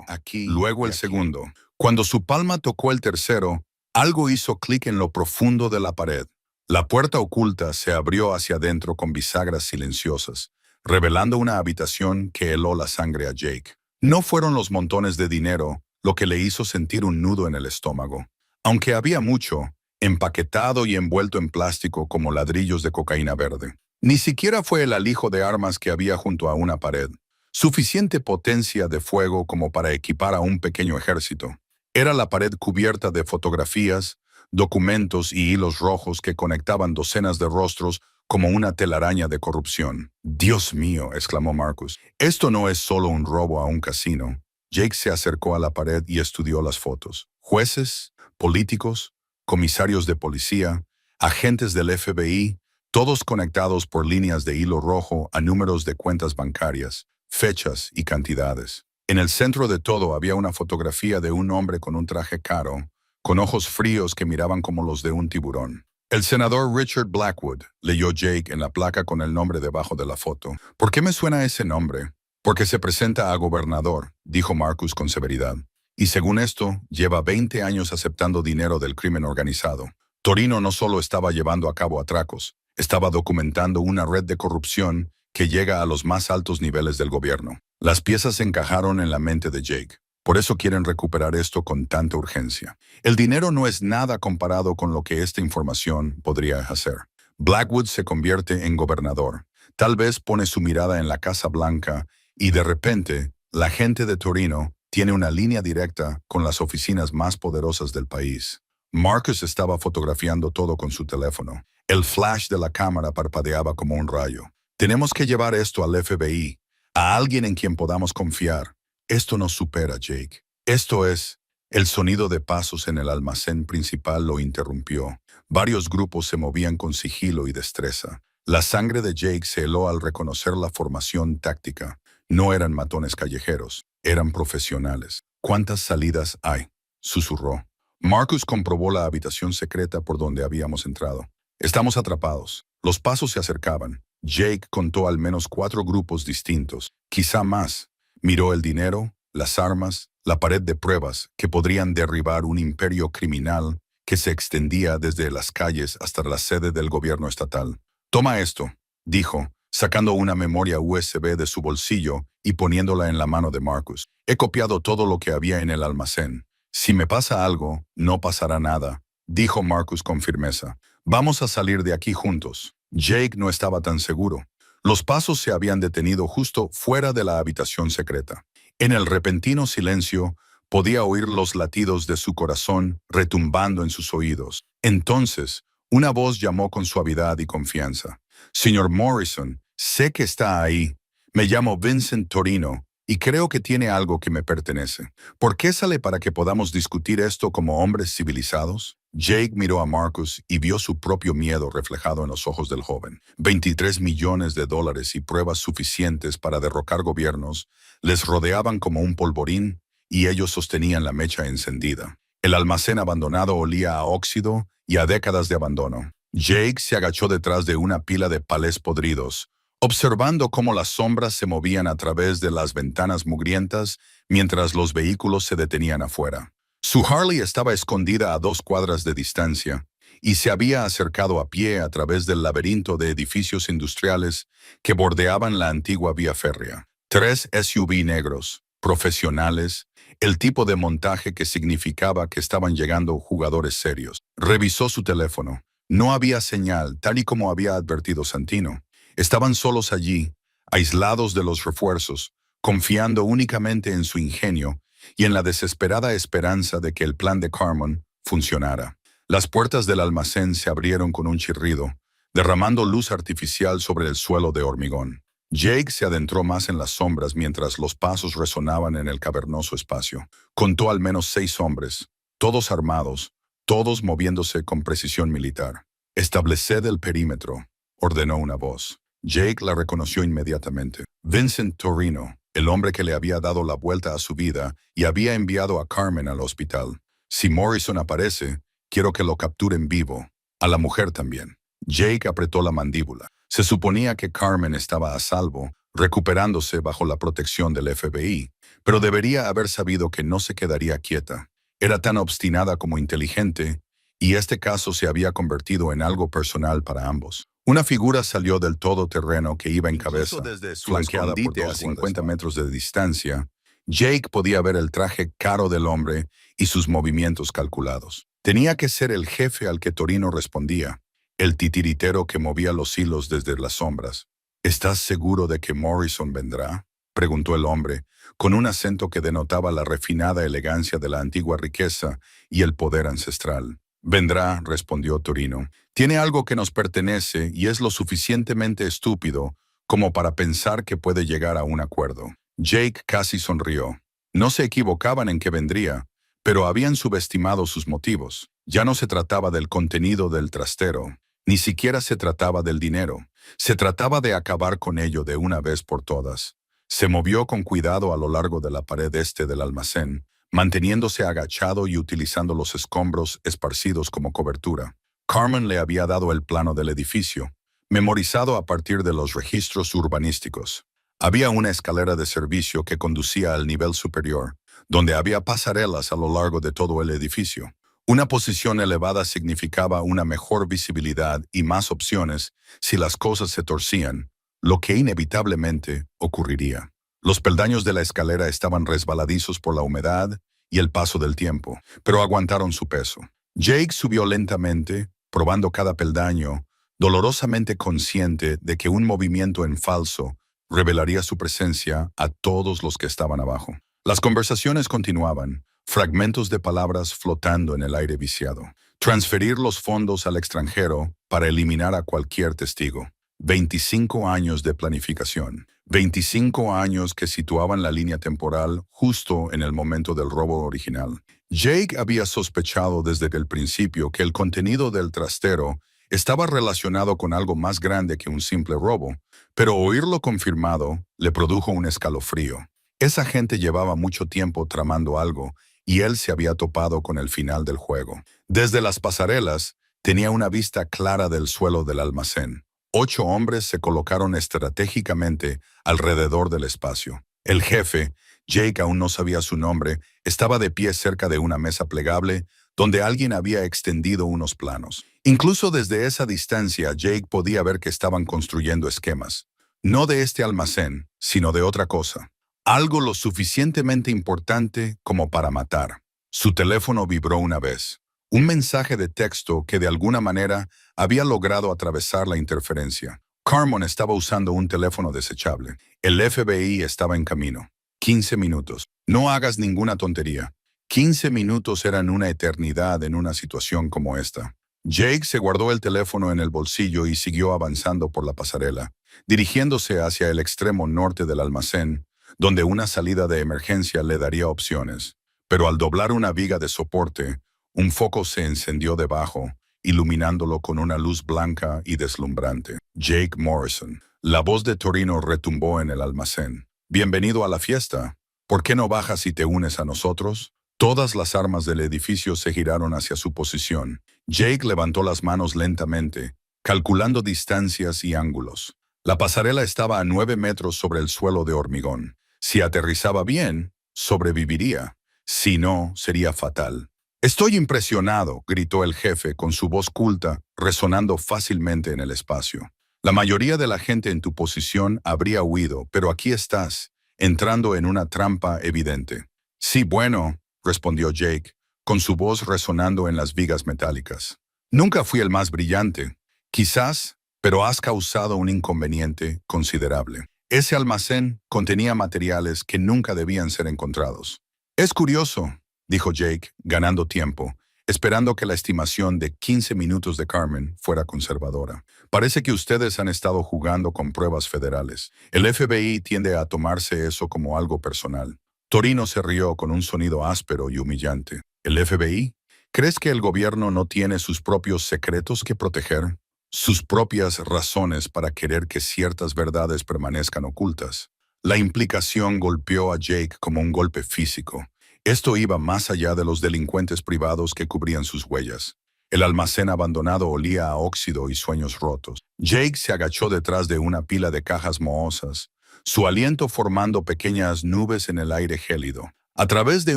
[SPEAKER 1] Aquí, luego el segundo. Cuando su palma tocó el tercero, algo hizo clic en lo profundo de la pared. La puerta oculta se abrió hacia adentro con bisagras silenciosas, revelando una habitación que heló la sangre a Jake. No fueron los montones de dinero lo que le hizo sentir un nudo en el estómago. Aunque había mucho, empaquetado y envuelto en plástico como ladrillos de cocaína verde. Ni siquiera fue el alijo de armas que había junto a una pared. Suficiente potencia de fuego como para equipar a un pequeño ejército. Era la pared cubierta de fotografías, documentos y hilos rojos que conectaban docenas de rostros como una telaraña de corrupción. «Dios mío», exclamó Marcus. «Esto no es solo un robo a un casino». Jake se acercó a la pared y estudió las fotos. Jueces, políticos, comisarios de policía, agentes del FBI, todos conectados por líneas de hilo rojo a números de cuentas bancarias, fechas y cantidades. En el centro de todo había una fotografía de un hombre con un traje caro, con ojos fríos que miraban como los de un tiburón. «El senador Richard Blackwood», leyó Jake en la placa con el nombre debajo de la foto. «¿Por qué me suena ese nombre?» «Porque se presenta a gobernador», dijo Marcus con severidad. «Y según esto, lleva 20 años aceptando dinero del crimen organizado. Torino no solo estaba llevando a cabo atracos, estaba documentando una red de corrupción que llega a los más altos niveles del gobierno». Las piezas encajaron en la mente de Jake. Por eso quieren recuperar esto con tanta urgencia. El dinero no es nada comparado con lo que esta información podría hacer. Blackwood se convierte en gobernador. Tal vez pone su mirada en la Casa Blanca y de repente, la gente de Torino tiene una línea directa con las oficinas más poderosas del país. Marcus estaba fotografiando todo con su teléfono. El flash de la cámara parpadeaba como un rayo. «Tenemos que llevar esto al FBI, a alguien en quien podamos confiar». «Esto nos supera, Jake. Esto es...» El sonido de pasos en el almacén principal lo interrumpió. Varios grupos se movían con sigilo y destreza. La sangre de Jake se heló al reconocer la formación táctica. No eran matones callejeros, eran profesionales. «¿Cuántas salidas hay?», susurró. Marcus comprobó la habitación secreta por donde habíamos entrado. «Estamos atrapados». Los pasos se acercaban. Jake contó al menos 4 grupos distintos, quizá más. Miró el dinero, las armas, la pared de pruebas que podrían derribar un imperio criminal que se extendía desde las calles hasta la sede del gobierno estatal. «Toma esto», dijo, sacando una memoria USB de su bolsillo y poniéndola en la mano de Marcus. «He copiado todo lo que había en el almacén. Si me pasa algo, no pasará nada», dijo Marcus con firmeza. «Vamos a salir de aquí juntos». Jake no estaba tan seguro. Los pasos se habían detenido justo fuera de la habitación secreta. En el repentino silencio, podía oír los latidos de su corazón retumbando en sus oídos. Entonces, una voz llamó con suavidad y confianza. «Señor Morrison, sé que está ahí. Me llamo Vincent Torino y creo que tiene algo que me pertenece. ¿Por qué sale para que podamos discutir esto como hombres civilizados? Jake miró a Marcus y vio su propio miedo reflejado en los ojos del joven. 23 millones de dólares y pruebas suficientes para derrocar gobiernos les rodeaban como un polvorín y ellos sostenían la mecha encendida. El almacén abandonado olía a óxido y a décadas de abandono. Jake se agachó detrás de una pila de palés podridos, observando cómo las sombras se movían a través de las ventanas mugrientas mientras los vehículos se detenían afuera. Su Harley estaba escondida a 2 cuadras de distancia y se había acercado a pie a través del laberinto de edificios industriales que bordeaban la antigua vía férrea. 3 SUV negros, profesionales, el tipo de montaje que significaba que estaban llegando jugadores serios. Revisó su teléfono. No había señal, tal y como había advertido Santino. Estaban solos allí, aislados de los refuerzos, confiando únicamente en su ingenio y en la desesperada esperanza de que el plan de Carmen funcionara. Las puertas del almacén se abrieron con un chirrido, derramando luz artificial sobre el suelo de hormigón. Jake se adentró más en las sombras mientras los pasos resonaban en el cavernoso espacio. Contó al menos 6 hombres, todos armados, todos moviéndose con precisión militar. «Estableced el perímetro», ordenó una voz. Jake la reconoció inmediatamente. Vincent Torino, el hombre que le había dado la vuelta a su vida y había enviado a Carmen al hospital. Si Morrison aparece, quiero que lo capturen vivo. A la mujer también. Jake apretó la mandíbula. Se suponía que Carmen estaba a salvo, recuperándose bajo la protección del FBI, pero debería haber sabido que no se quedaría quieta. Era tan obstinada como inteligente, y este caso se había convertido en algo personal para ambos. Una figura salió del todoterreno que iba en cabeza, flanqueada por 50 metros de distancia. Jake podía ver el traje caro del hombre y sus movimientos calculados. Tenía que ser el jefe al que Torino respondía, el titiritero que movía los hilos desde las sombras. «¿Estás seguro de que Morrison vendrá?», preguntó el hombre, con un acento que denotaba la refinada elegancia de la antigua riqueza y el poder ancestral. «Vendrá», respondió Torino. «Tiene algo que nos pertenece y es lo suficientemente estúpido como para pensar que puede llegar a un acuerdo». Jake casi sonrió. No se equivocaban en que vendría, pero habían subestimado sus motivos. Ya no se trataba del contenido del trastero, ni siquiera se trataba del dinero. Se trataba de acabar con ello de una vez por todas. Se movió con cuidado a lo largo de la pared este del almacén, manteniéndose agachado y utilizando los escombros esparcidos como cobertura. Carmen le había dado el plano del edificio, memorizado a partir de los registros urbanísticos. Había una escalera de servicio que conducía al nivel superior, donde había pasarelas a lo largo de todo el edificio. Una posición elevada significaba una mejor visibilidad y más opciones si las cosas se torcían, lo que inevitablemente ocurriría. Los peldaños de la escalera estaban resbaladizos por la humedad y el paso del tiempo, pero aguantaron su peso. Jake subió lentamente, probando cada peldaño, dolorosamente consciente de que un movimiento en falso revelaría su presencia a todos los que estaban abajo. Las conversaciones continuaban, fragmentos de palabras flotando en el aire viciado. Transferir los fondos al extranjero para eliminar a cualquier testigo. 25 años de planificación. 25 años que situaban la línea temporal justo en el momento del robo original. Jake había sospechado desde el principio que el contenido del trastero estaba relacionado con algo más grande que un simple robo, pero oírlo confirmado le produjo un escalofrío. Esa gente llevaba mucho tiempo tramando algo y él se había topado con el final del juego. Desde las pasarelas tenía una vista clara del suelo del almacén. 8 hombres se colocaron estratégicamente alrededor del espacio. El jefe, Jake aún no sabía su nombre, estaba de pie cerca de una mesa plegable donde alguien había extendido unos planos. Incluso desde esa distancia, Jake podía ver que estaban construyendo esquemas. No de este almacén, sino de otra cosa. Algo lo suficientemente importante como para matar. Su teléfono vibró una vez. Un mensaje de texto que de alguna manera había logrado atravesar la interferencia. Carmen estaba usando un teléfono desechable. El FBI estaba en camino. 15 minutos. No hagas ninguna tontería. 15 minutos eran una eternidad en una situación como esta. Jake se guardó el teléfono en el bolsillo y siguió avanzando por la pasarela, dirigiéndose hacia el extremo norte del almacén, donde una salida de emergencia le daría opciones. Pero al doblar una viga de soporte, un foco se encendió debajo, iluminándolo con una luz blanca y deslumbrante. Jake Morrison. La voz de Torino retumbó en el almacén. Bienvenido a la fiesta. ¿Por qué no bajas y te unes a nosotros? Todas las armas del edificio se giraron hacia su posición. Jake levantó las manos lentamente, calculando distancias y ángulos. La pasarela estaba a 9 metros sobre el suelo de hormigón. Si aterrizaba bien, sobreviviría. Si no, sería fatal. «Estoy impresionado», gritó el jefe con su voz culta, resonando fácilmente en el espacio. «La mayoría de la gente en tu posición habría huido, pero aquí estás, entrando en una trampa evidente». «Sí, bueno», respondió Jake, con su voz resonando en las vigas metálicas. «Nunca fui el más brillante. Quizás, pero has causado un inconveniente considerable. Ese almacén contenía materiales que nunca debían ser encontrados». «Es curioso», dijo Jake, ganando tiempo, esperando que la estimación de 15 minutos de Carmen fuera conservadora. «Parece que ustedes han estado jugando con pruebas federales. El FBI tiende a tomarse eso como algo personal». Torino se rió con un sonido áspero y humillante. «¿El FBI? ¿Crees que el gobierno no tiene sus propios secretos que proteger? Sus propias razones para querer que ciertas verdades permanezcan ocultas?» La implicación golpeó a Jake como un golpe físico. Esto iba más allá de los delincuentes privados que cubrían sus huellas. El almacén abandonado olía a óxido y sueños rotos. Jake se agachó detrás de una pila de cajas mohosas, su aliento formando pequeñas nubes en el aire gélido. A través de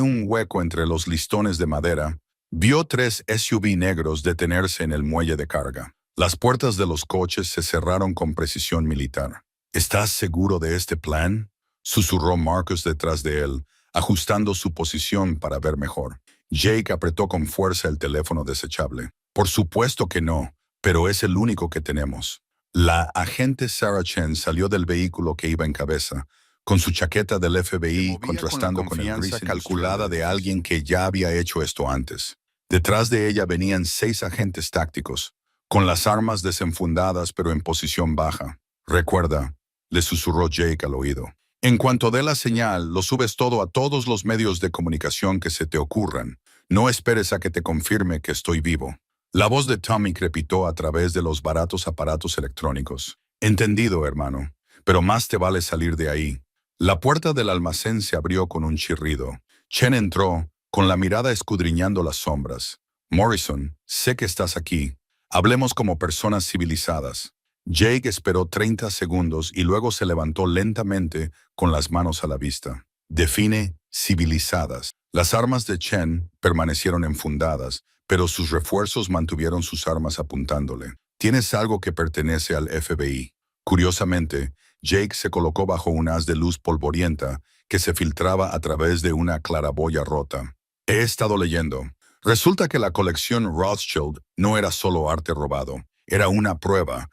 [SPEAKER 1] un hueco entre los listones de madera, vio 3 SUV negros detenerse en el muelle de carga. Las puertas de los coches se cerraron con precisión militar. «¿Estás seguro de este plan?», susurró Marcus detrás de él, ajustando su posición para ver mejor. Jake apretó con fuerza el teléfono desechable. «Por supuesto que no, pero es el único que tenemos». La agente Sarah Chen salió del vehículo que iba en cabeza, con su chaqueta del FBI contrastando con el gris calculada de alguien que ya había hecho esto antes. Detrás de ella venían 6 agentes tácticos, con las armas desenfundadas pero en posición baja. «Recuerda», le susurró Jake al oído, «en cuanto dé la señal, lo subes todo a todos los medios de comunicación que se te ocurran. No esperes a que te confirme que estoy vivo». La voz de Tommy crepitó a través de los baratos aparatos electrónicos. «Entendido, hermano, pero más te vale salir de ahí». La puerta del almacén se abrió con un chirrido. Chen entró, con la mirada escudriñando las sombras. «Morrison, sé que estás aquí. Hablemos como personas civilizadas». Jake esperó 30 segundos y luego se levantó lentamente con las manos a la vista. «Define civilizadas». Las armas de Chen permanecieron enfundadas, pero sus refuerzos mantuvieron sus armas apuntándole. «Tienes algo que pertenece al FBI». Curiosamente, Jake se colocó bajo un haz de luz polvorienta que se filtraba a través de una claraboya rota. «He estado leyendo. Resulta que la colección Rothschild no era solo arte robado. Era una prueba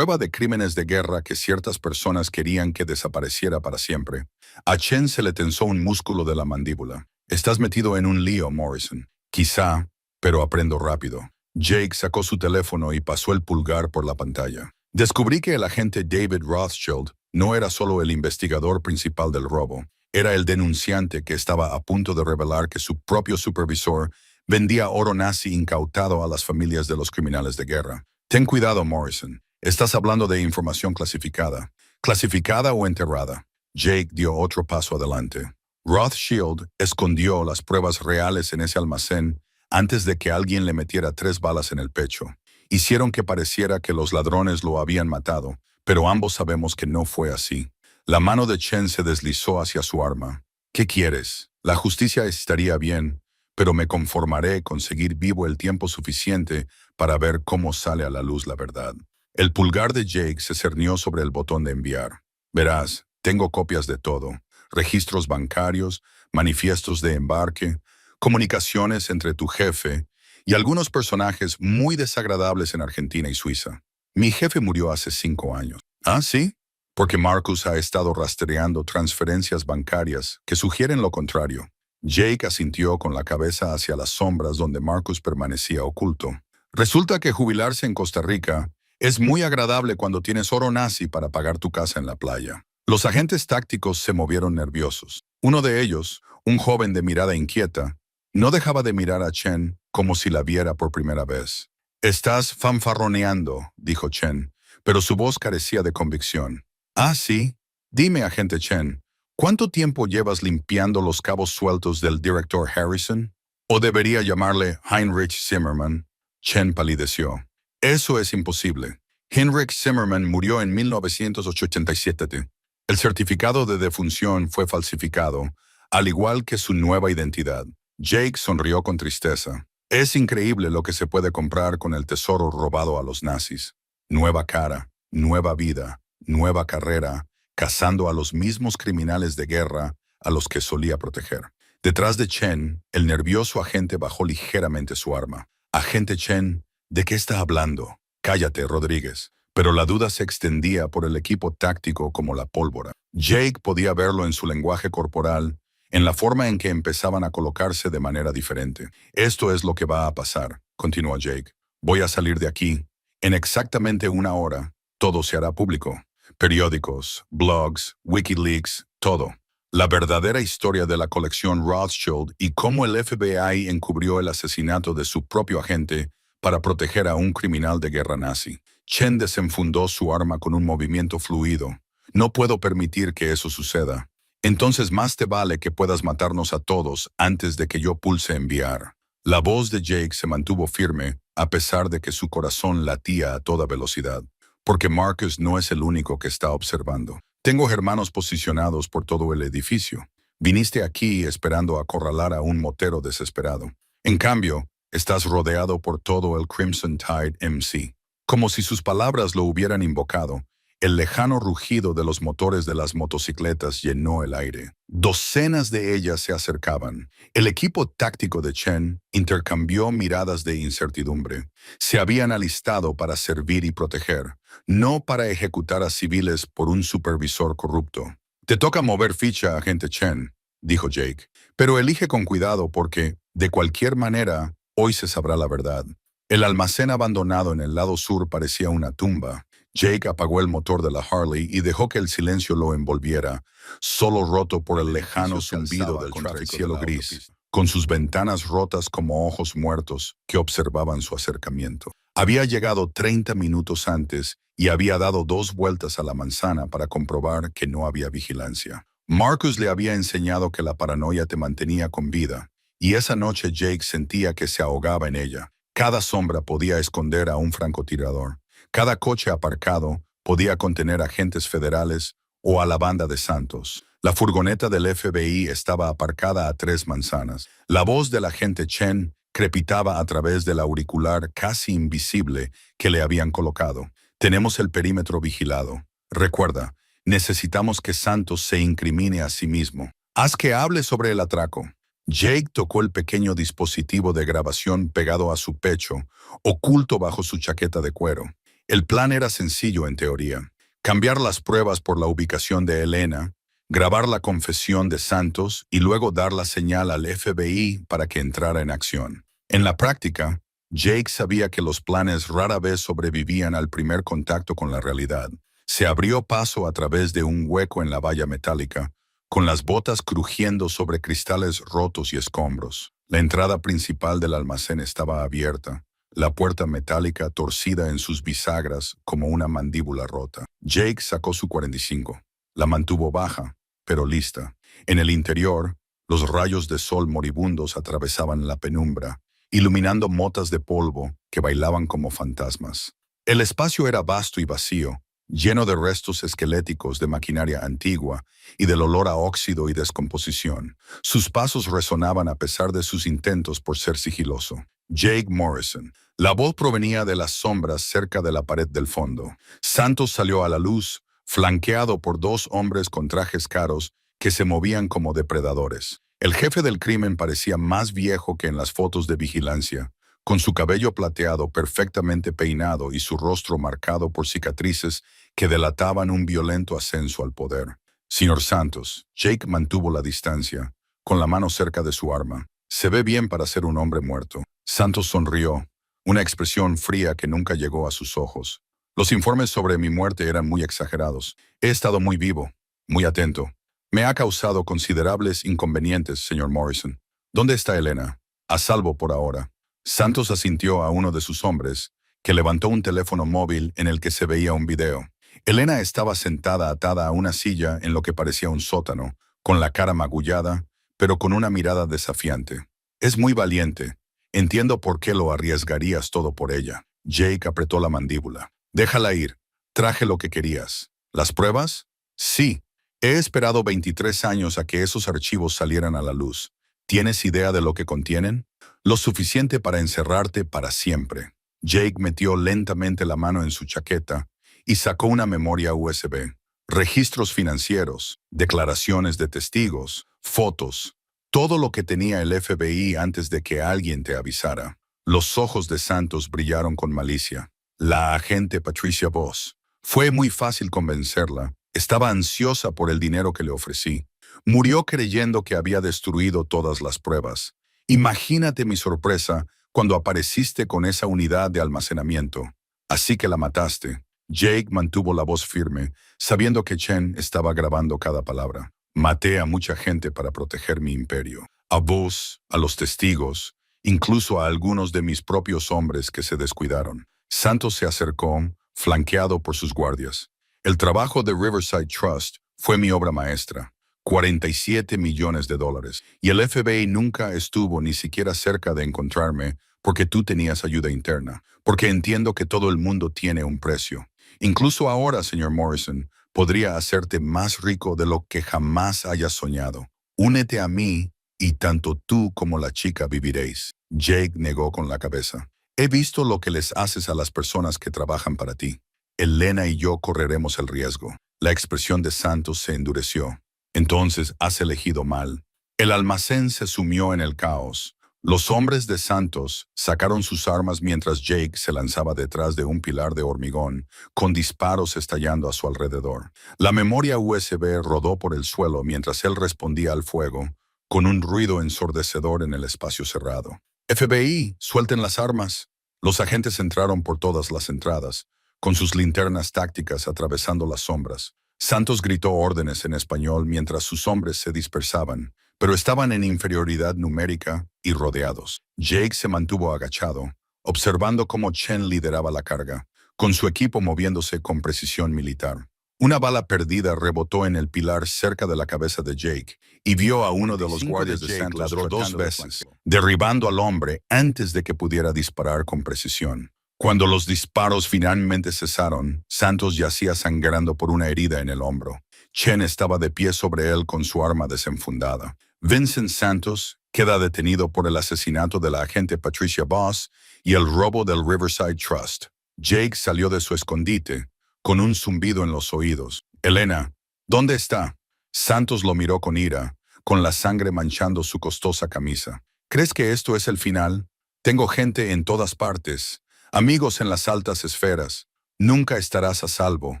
[SPEAKER 1] de crímenes de guerra que ciertas personas querían que desapareciera para siempre». A Chen se le tensó un músculo de la mandíbula. «Estás metido en un lío, Morrison». «Quizá, pero aprendo rápido». Jake sacó su teléfono y pasó el pulgar por la pantalla. «Descubrí que el agente David Rothschild no era solo el investigador principal del robo. Era el denunciante que estaba a punto de revelar que su propio supervisor vendía oro nazi incautado a las familias de los criminales de guerra. Ten cuidado, Morrison. Estás hablando de información clasificada. ¿Clasificada o enterrada?» Jake dio otro paso adelante. «Rothschild escondió las pruebas reales en ese almacén antes de que alguien le metiera 3 balas en el pecho. Hicieron que pareciera que los ladrones lo habían matado, pero ambos sabemos que no fue así». La mano de Chen se deslizó hacia su arma. «¿Qué quieres? La justicia estaría bien, pero me conformaré con seguir vivo el tiempo suficiente para ver cómo sale a la luz la verdad». El pulgar de Jake se cernió sobre el botón de enviar. «Verás, tengo copias de todo. Registros bancarios, manifiestos de embarque, comunicaciones entre tu jefe y algunos personajes muy desagradables en Argentina y Suiza. Mi jefe murió hace 5 años». «¿Ah, sí?» «Porque Marcus ha estado rastreando transferencias bancarias que sugieren lo contrario». Jake asintió con la cabeza hacia las sombras donde Marcus permanecía oculto. «Resulta que jubilarse en Costa Rica es muy agradable cuando tienes oro nazi para pagar tu casa en la playa». Los agentes tácticos se movieron nerviosos. Uno de ellos, un joven de mirada inquieta, no dejaba de mirar a Chen como si la viera por primera vez. «Estás fanfarroneando», dijo Chen, pero su voz carecía de convicción. «Ah, sí. Dime, agente Chen, ¿cuánto tiempo llevas limpiando los cabos sueltos del director Harrison? ¿O debería llamarle Heinrich Zimmermann?» Chen palideció. «Eso es imposible. Heinrich Zimmermann murió en 1987. El certificado de defunción fue falsificado, al igual que su nueva identidad». Jake sonrió con tristeza. «Es increíble lo que se puede comprar con el tesoro robado a los nazis. Nueva cara, nueva vida, nueva carrera, cazando a los mismos criminales de guerra a los que solía proteger». Detrás de Chen, el nervioso agente bajó ligeramente su arma. «Agente Chen, ¿de qué está hablando?» «Cállate, Rodríguez». Pero la duda se extendía por el equipo táctico como la pólvora. Jake podía verlo en su lenguaje corporal, en la forma en que empezaban a colocarse de manera diferente. «Esto es lo que va a pasar», continuó Jake. «Voy a salir de aquí. En exactamente una hora, todo se hará público. Periódicos, blogs, Wikileaks, todo. La verdadera historia de la colección Rothschild y cómo el FBI encubrió el asesinato de su propio agente para proteger a un criminal de guerra nazi». Chen desenfundó su arma con un movimiento fluido. «No puedo permitir que eso suceda. Entonces más te vale que puedas matarnos a todos antes de que yo pulse enviar». La voz de Jake se mantuvo firme a pesar de que su corazón latía a toda velocidad. «Porque Marcus no es el único que está observando. Tengo hermanos posicionados por todo el edificio. Viniste aquí esperando acorralar a un motero desesperado. En cambio, estás rodeado por todo el Crimson Tide MC». Como si sus palabras lo hubieran invocado, el lejano rugido de los motores de las motocicletas llenó el aire. Docenas de ellas se acercaban. El equipo táctico de Chen intercambió miradas de incertidumbre. Se habían alistado para servir y proteger, no para ejecutar a civiles por un supervisor corrupto. «Te toca mover ficha, agente Chen», dijo Jake, «pero elige con cuidado porque, de cualquier manera, hoy se sabrá la verdad». El almacén abandonado en el lado sur parecía una tumba. Jake apagó el motor de la Harley y dejó que el silencio lo envolviera, solo roto por el lejano zumbido del cielo gris, con sus ventanas rotas como ojos muertos que observaban su acercamiento. Había llegado 30 minutos antes y había dado 2 vueltas a la manzana para comprobar que no había vigilancia. Marcus le había enseñado que la paranoia te mantenía con vida, y esa noche Jake sentía que se ahogaba en ella. Cada sombra podía esconder a un francotirador. Cada coche aparcado podía contener agentes federales o a la banda de Santos. La furgoneta del FBI estaba aparcada a 3 manzanas. La voz del agente Chen crepitaba a través del auricular casi invisible que le habían colocado. «Tenemos el perímetro vigilado. Recuerda, necesitamos que Santos se incrimine a sí mismo. Haz que hable sobre el atraco». Jake tocó el pequeño dispositivo de grabación pegado a su pecho, oculto bajo su chaqueta de cuero. El plan era sencillo en teoría: cambiar las pruebas por la ubicación de Elena, grabar la confesión de Santos y luego dar la señal al FBI para que entrara en acción. En la práctica, Jake sabía que los planes rara vez sobrevivían al primer contacto con la realidad. Se abrió paso a través de un hueco en la valla metálica, con las botas crujiendo sobre cristales rotos y escombros. La entrada principal del almacén estaba abierta, la puerta metálica torcida en sus bisagras como una mandíbula rota. Jake sacó su 45. La mantuvo baja, pero lista. En el interior, los rayos de sol moribundos atravesaban la penumbra, iluminando motas de polvo que bailaban como fantasmas. El espacio era vasto y vacío, lleno de restos esqueléticos de maquinaria antigua y del olor a óxido y descomposición. Sus pasos resonaban a pesar de sus intentos por ser sigiloso. «Jake Morrison». La voz provenía de las sombras cerca de la pared del fondo. Santos salió a la luz, flanqueado por 2 hombres con trajes caros que se movían como depredadores. El jefe del crimen parecía más viejo que en las fotos de vigilancia, con su cabello plateado perfectamente peinado y su rostro marcado por cicatrices que delataban un violento ascenso al poder. «Señor Santos», Jake mantuvo la distancia, con la mano cerca de su arma. «Se ve bien para ser un hombre muerto». Santos sonrió, una expresión fría que nunca llegó a sus ojos. «Los informes sobre mi muerte eran muy exagerados. He estado muy vivo. Muy atento. Me ha causado considerables inconvenientes, señor Morrison. ¿Dónde está Elena? A salvo por ahora. Santos asintió a uno de sus hombres, que levantó un teléfono móvil en el que se veía un video. Elena estaba sentada atada a una silla en lo que parecía un sótano, con la cara magullada, pero con una mirada desafiante. Es muy valiente. Entiendo por qué lo arriesgarías todo por ella. Jake apretó la mandíbula. Déjala ir. Traje lo que querías. ¿Las pruebas? Sí. He esperado 23 años a que esos archivos salieran a la luz. ¿Tienes idea de lo que contienen? Lo suficiente para encerrarte para siempre. Jake metió lentamente la mano en su chaqueta y sacó una memoria USB. Registros financieros, declaraciones de testigos, fotos, todo lo que tenía el FBI antes de que alguien te avisara. Los ojos de Santos brillaron con malicia. La agente Patricia Voss. Fue muy fácil convencerla. Estaba ansiosa por el dinero que le ofrecí. Murió creyendo que había destruido todas las pruebas. Imagínate mi sorpresa cuando apareciste con esa unidad de almacenamiento. Así que la mataste. Jake mantuvo la voz firme, sabiendo que Chen estaba grabando cada palabra. Maté a mucha gente para proteger mi imperio. A vos, a los testigos, incluso a algunos de mis propios hombres que se descuidaron. Santos se acercó, flanqueado por sus guardias. El trabajo de Riverside Trust fue mi obra maestra. 47 millones de dólares. Y el FBI nunca estuvo ni siquiera cerca de encontrarme porque tú tenías ayuda interna. Porque entiendo que todo el mundo tiene un precio. Incluso ahora, señor Morrison, podría hacerte más rico de lo que jamás hayas soñado. Únete a mí y tanto tú como la chica viviréis. Jake negó con la cabeza. He visto lo que les haces a las personas que trabajan para ti. Elena y yo correremos el riesgo. La expresión de Santos se endureció. Entonces has elegido mal. El almacén se sumió en el caos. Los hombres de Santos sacaron sus armas mientras Jake se lanzaba detrás de un pilar de hormigón, con disparos estallando a su alrededor. La memoria USB rodó por el suelo mientras él respondía al fuego, con un ruido ensordecedor en el espacio cerrado. FBI, suelten las armas. Los agentes entraron por todas las entradas, con sus linternas tácticas atravesando las sombras. Santos gritó órdenes en español mientras sus hombres se dispersaban, pero estaban en inferioridad numérica y rodeados. Jake se mantuvo agachado, observando cómo Chen lideraba la carga, con su equipo moviéndose con precisión militar. Una bala perdida rebotó en el pilar cerca de la cabeza de Jake y vio a uno de los guardias de Santos ladró 2 veces, derribando al hombre antes de que pudiera disparar con precisión. Cuando los disparos finalmente cesaron, Santos yacía sangrando por una herida en el hombro. Chen estaba de pie sobre él con su arma desenfundada. Vincent Santos queda detenido por el asesinato de la agente Patricia Voss y el robo del Riverside Trust. Jake salió de su escondite, con un zumbido en los oídos. Elena, ¿dónde está? Santos lo miró con ira, con la sangre manchando su costosa camisa. ¿Crees que esto es el final? Tengo gente en todas partes. Amigos en las altas esferas. Nunca estarás a salvo.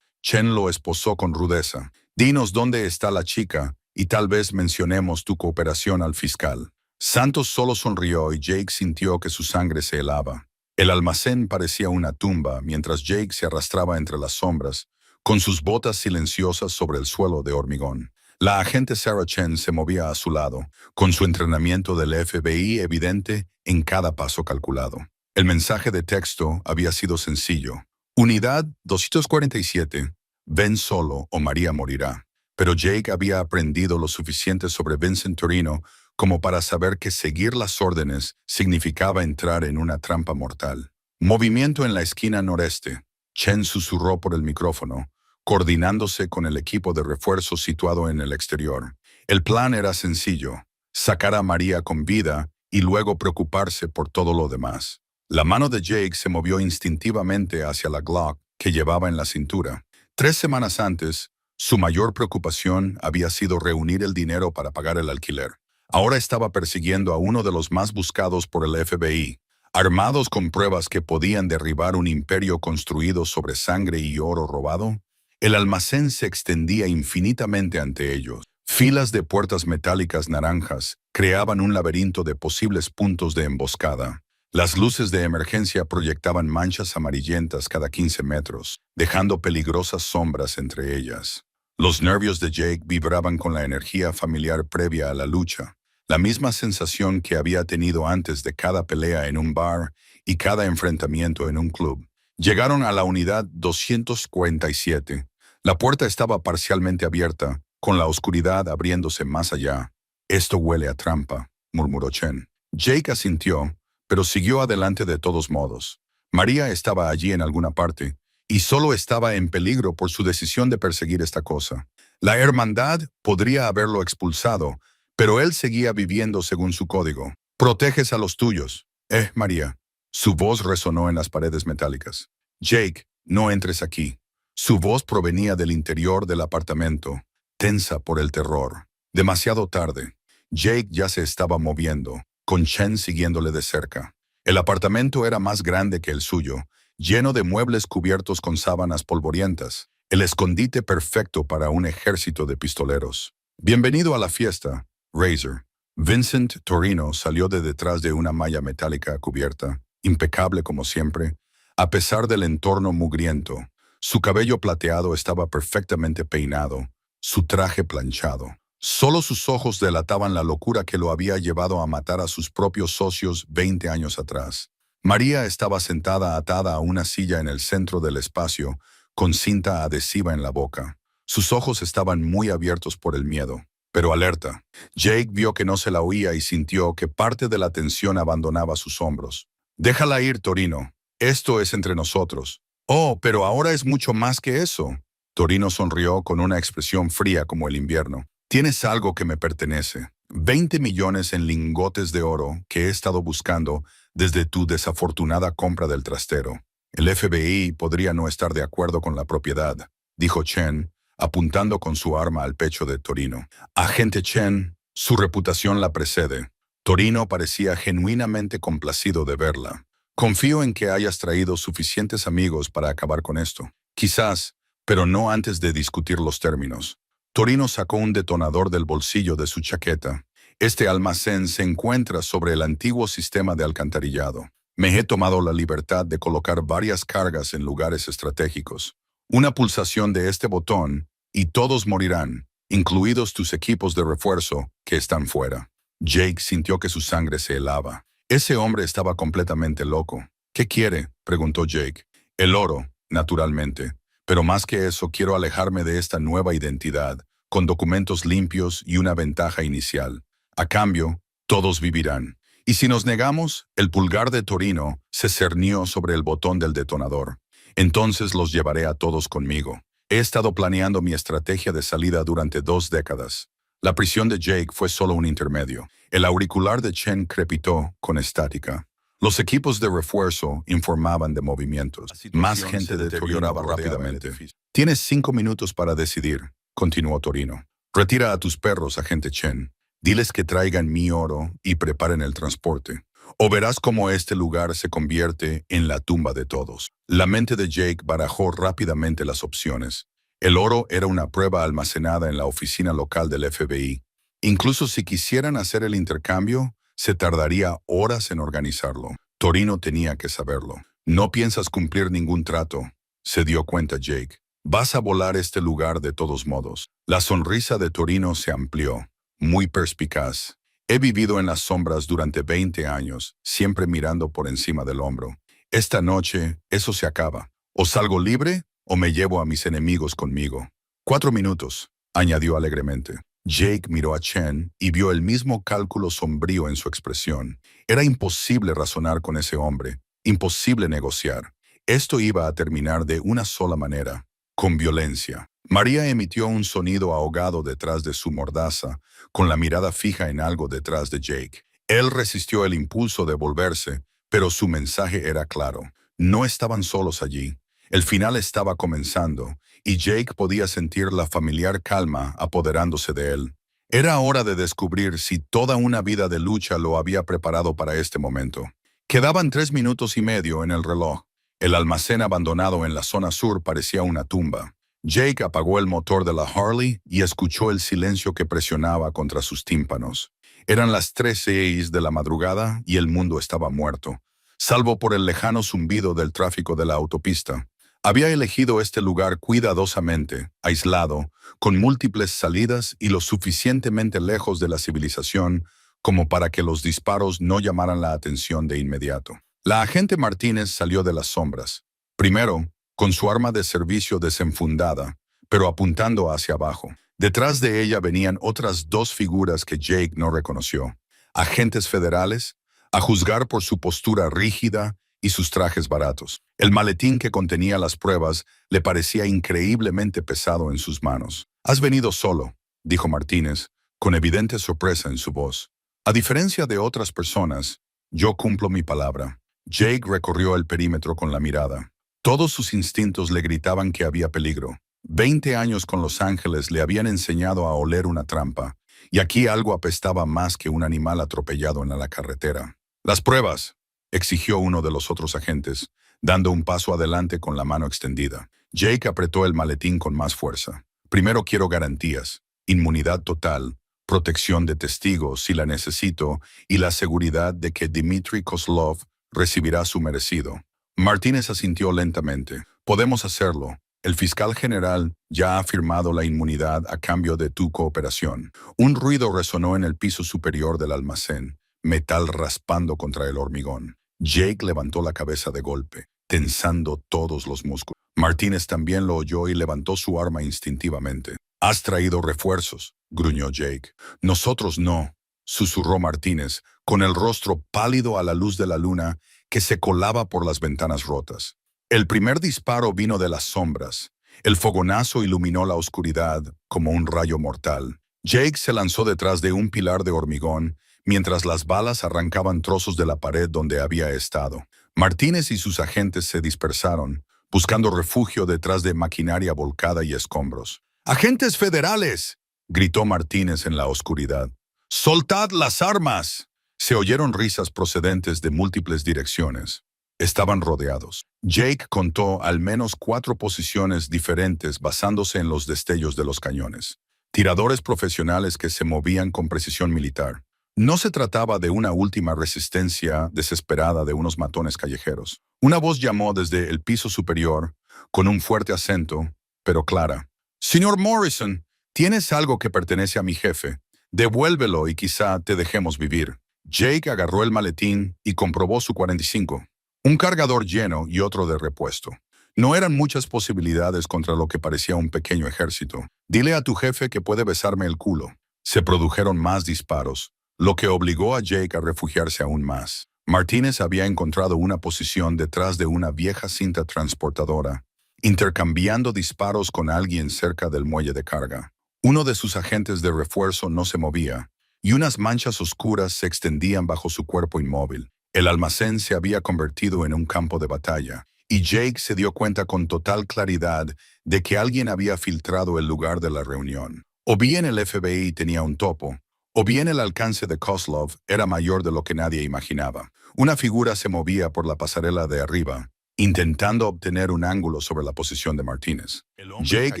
[SPEAKER 1] Chen lo esposó con rudeza. Dinos dónde está la chica y tal vez mencionemos tu cooperación al fiscal. Santos solo sonrió y Jake sintió que su sangre se helaba. El almacén parecía una tumba mientras Jake se arrastraba entre las sombras, con sus botas silenciosas sobre el suelo de hormigón. La agente Sarah Chen se movía a su lado, con su entrenamiento del FBI evidente en cada paso calculado. El mensaje de texto había sido sencillo. Unidad 247. Ven solo o María morirá. Pero Jake había aprendido lo suficiente sobre Vincent Torino como para saber que seguir las órdenes significaba entrar en una trampa mortal. Movimiento en la esquina noreste. Chen susurró por el micrófono, coordinándose con el equipo de refuerzo situado en el exterior. El plan era sencillo: sacar a María con vida y luego preocuparse por todo lo demás. La mano de Jake se movió instintivamente hacia la Glock que llevaba en la cintura. 3 semanas antes, su mayor preocupación había sido reunir el dinero para pagar el alquiler. Ahora estaba persiguiendo a uno de los más buscados por el FBI, armados con pruebas que podían derribar un imperio construido sobre sangre y oro robado. El almacén se extendía infinitamente ante ellos. Filas de puertas metálicas naranjas creaban un laberinto de posibles puntos de emboscada. Las luces de emergencia proyectaban manchas amarillentas cada 15 metros, dejando peligrosas sombras entre ellas. Los nervios de Jake vibraban con la energía familiar previa a la lucha, la misma sensación que había tenido antes de cada pelea en un bar y cada enfrentamiento en un club. Llegaron a la unidad 247. La puerta estaba parcialmente abierta, con la oscuridad abriéndose más allá. «Esto huele a trampa», murmuró Chen. Jake asintió, pero siguió adelante de todos modos. María estaba allí en alguna parte, y solo estaba en peligro por su decisión de perseguir esta cosa. La hermandad podría haberlo expulsado, pero él seguía viviendo según su código. «Proteges a los tuyos. María». Su voz resonó en las paredes metálicas. «Jake, no entres aquí». Su voz provenía del interior del apartamento, tensa por el terror. Demasiado tarde. Jake ya se estaba moviendo, con Chen siguiéndole de cerca. El apartamento era más grande que el suyo, lleno de muebles cubiertos con sábanas polvorientas, el escondite perfecto para un ejército de pistoleros. «Bienvenido a la fiesta, Razor». Vincent Torino salió de detrás de una malla metálica cubierta, impecable como siempre, a pesar del entorno mugriento. Su cabello plateado estaba perfectamente peinado, su traje planchado. Solo sus ojos delataban la locura que lo había llevado a matar a sus propios socios 20 años atrás. María estaba sentada atada a una silla en el centro del espacio, con cinta adhesiva en la boca. Sus ojos estaban muy abiertos por el miedo, pero alerta. Jake vio que no se la oía y sintió que parte de la tensión abandonaba sus hombros. «Déjala ir, Torino. Esto es entre nosotros». «Oh, pero ahora es mucho más que eso». Torino sonrió con una expresión fría como el invierno. «Tienes algo que me pertenece. 20 millones en lingotes de oro que he estado buscando desde tu desafortunada compra del trastero. El FBI podría no estar de acuerdo con la propiedad», dijo Chen, apuntando con su arma al pecho de Torino. «Agente Chen, su reputación la precede». Torino parecía genuinamente complacido de verla. «Confío en que hayas traído suficientes amigos para acabar con esto. Quizás, pero no antes de discutir los términos». Torino sacó un detonador del bolsillo de su chaqueta. «Este almacén se encuentra sobre el antiguo sistema de alcantarillado. Me he tomado la libertad de colocar varias cargas en lugares estratégicos. Una pulsación de este botón y todos morirán, incluidos tus equipos de refuerzo que están fuera». Jake sintió que su sangre se helaba. Ese hombre estaba completamente loco. «¿Qué quiere?», preguntó Jake. «El oro, naturalmente. Pero más que eso, quiero alejarme de esta nueva identidad, con documentos limpios y una ventaja inicial. A cambio, todos vivirán». Y si nos negamos, el pulgar de Torino se cernió sobre el botón del detonador. «Entonces los llevaré a todos conmigo. He estado planeando mi estrategia de salida durante 2 décadas». La prisión de Jake fue solo un intermedio. El auricular de Chen crepitó con estática. Los equipos de refuerzo informaban de movimientos. Más gente deterioraba rápidamente. «Tienes 5 minutos para decidir», continuó Torino. «Retira a tus perros, agente Chen. Diles que traigan mi oro y preparen el transporte. O verás cómo este lugar se convierte en la tumba de todos». La mente de Jake barajó rápidamente las opciones. El oro era una prueba almacenada en la oficina local del FBI. Incluso si quisieran hacer el intercambio, se tardaría horas en organizarlo. Torino tenía que saberlo. «No piensas cumplir ningún trato», se dio cuenta Jake. «Vas a volar este lugar de todos modos». La sonrisa de Torino se amplió, muy perspicaz. «He vivido en las sombras durante 20 años, siempre mirando por encima del hombro. Esta noche, eso se acaba. O salgo libre, o me llevo a mis enemigos conmigo». 4 minutos, añadió alegremente. Jake miró a Chen y vio el mismo cálculo sombrío en su expresión. Era imposible razonar con ese hombre, imposible negociar. Esto iba a terminar de una sola manera, con violencia. María emitió un sonido ahogado detrás de su mordaza, con la mirada fija en algo detrás de Jake. Él resistió el impulso de volverse, pero su mensaje era claro. No estaban solos allí. El final estaba comenzando, y Jake podía sentir la familiar calma apoderándose de él. Era hora de descubrir si toda una vida de lucha lo había preparado para este momento. Quedaban 3 minutos y medio en el reloj. El almacén abandonado en la zona sur parecía una tumba. Jake apagó el motor de la Harley y escuchó el silencio que presionaba contra sus tímpanos. Eran las 3:06 de la madrugada y el mundo estaba muerto, salvo por el lejano zumbido del tráfico de la autopista. Había elegido este lugar cuidadosamente, aislado, con múltiples salidas y lo suficientemente lejos de la civilización como para que los disparos no llamaran la atención de inmediato. La agente Martínez salió de las sombras, primero con su arma de servicio desenfundada, pero apuntando hacia abajo. Detrás de ella venían otras dos figuras que Jake no reconoció. Agentes federales, a juzgar por su postura rígida y sus trajes baratos. El maletín que contenía las pruebas le parecía increíblemente pesado en sus manos. «Has venido solo», dijo Martínez, con evidente sorpresa en su voz. «A diferencia de otras personas, yo cumplo mi palabra». Jake recorrió el perímetro con la mirada. Todos sus instintos le gritaban que había peligro. 20 años con Los Ángeles le habían enseñado a oler una trampa, y aquí algo apestaba más que un animal atropellado en la carretera. «Las pruebas», exigió uno de los otros agentes, dando un paso adelante con la mano extendida. Jake apretó el maletín con más fuerza. «Primero quiero garantías, inmunidad total, protección de testigos si la necesito y la seguridad de que Dmitry Kozlov recibirá su merecido». Martínez asintió lentamente. «Podemos hacerlo. El fiscal general ya ha firmado la inmunidad a cambio de tu cooperación». Un ruido resonó en el piso superior del almacén, metal raspando contra el hormigón. Jake levantó la cabeza de golpe, tensando todos los músculos. Martínez también lo oyó y levantó su arma instintivamente. «Has traído refuerzos», gruñó Jake. «Nosotros no», susurró Martínez, con el rostro pálido a la luz de la luna que se colaba por las ventanas rotas. El primer disparo vino de las sombras. El fogonazo iluminó la oscuridad como un rayo mortal. Jake se lanzó detrás de un pilar de hormigón, mientras las balas arrancaban trozos de la pared donde había estado. Martínez y sus agentes se dispersaron, buscando refugio detrás de maquinaria volcada y escombros. «¡Agentes federales!», gritó Martínez en la oscuridad. «¡Soltad las armas!». Se oyeron risas procedentes de múltiples direcciones. Estaban rodeados. Jake contó al menos 4 posiciones diferentes basándose en los destellos de los cañones. Tiradores profesionales que se movían con precisión militar. No se trataba de una última resistencia desesperada de unos matones callejeros. Una voz llamó desde el piso superior, con un fuerte acento, pero clara. «Señor Morrison, tienes algo que pertenece a mi jefe. Devuélvelo y quizá te dejemos vivir». Jake agarró el maletín y comprobó su 45. Un cargador lleno y otro de repuesto. No eran muchas posibilidades contra lo que parecía un pequeño ejército. «Dile a tu jefe que puede besarme el culo». Se produjeron más disparos, lo que obligó a Jake a refugiarse aún más. Martínez había encontrado una posición detrás de una vieja cinta transportadora, intercambiando disparos con alguien cerca del muelle de carga. Uno de sus agentes de refuerzo no se movía, y unas manchas oscuras se extendían bajo su cuerpo inmóvil. El almacén se había convertido en un campo de batalla, y Jake se dio cuenta con total claridad de que alguien había filtrado el lugar de la reunión. O bien el FBI tenía un topo, o bien el alcance de Kozlov era mayor de lo que nadie imaginaba. Una figura se movía por la pasarela de arriba, intentando obtener un ángulo sobre la posición de Martínez. Jake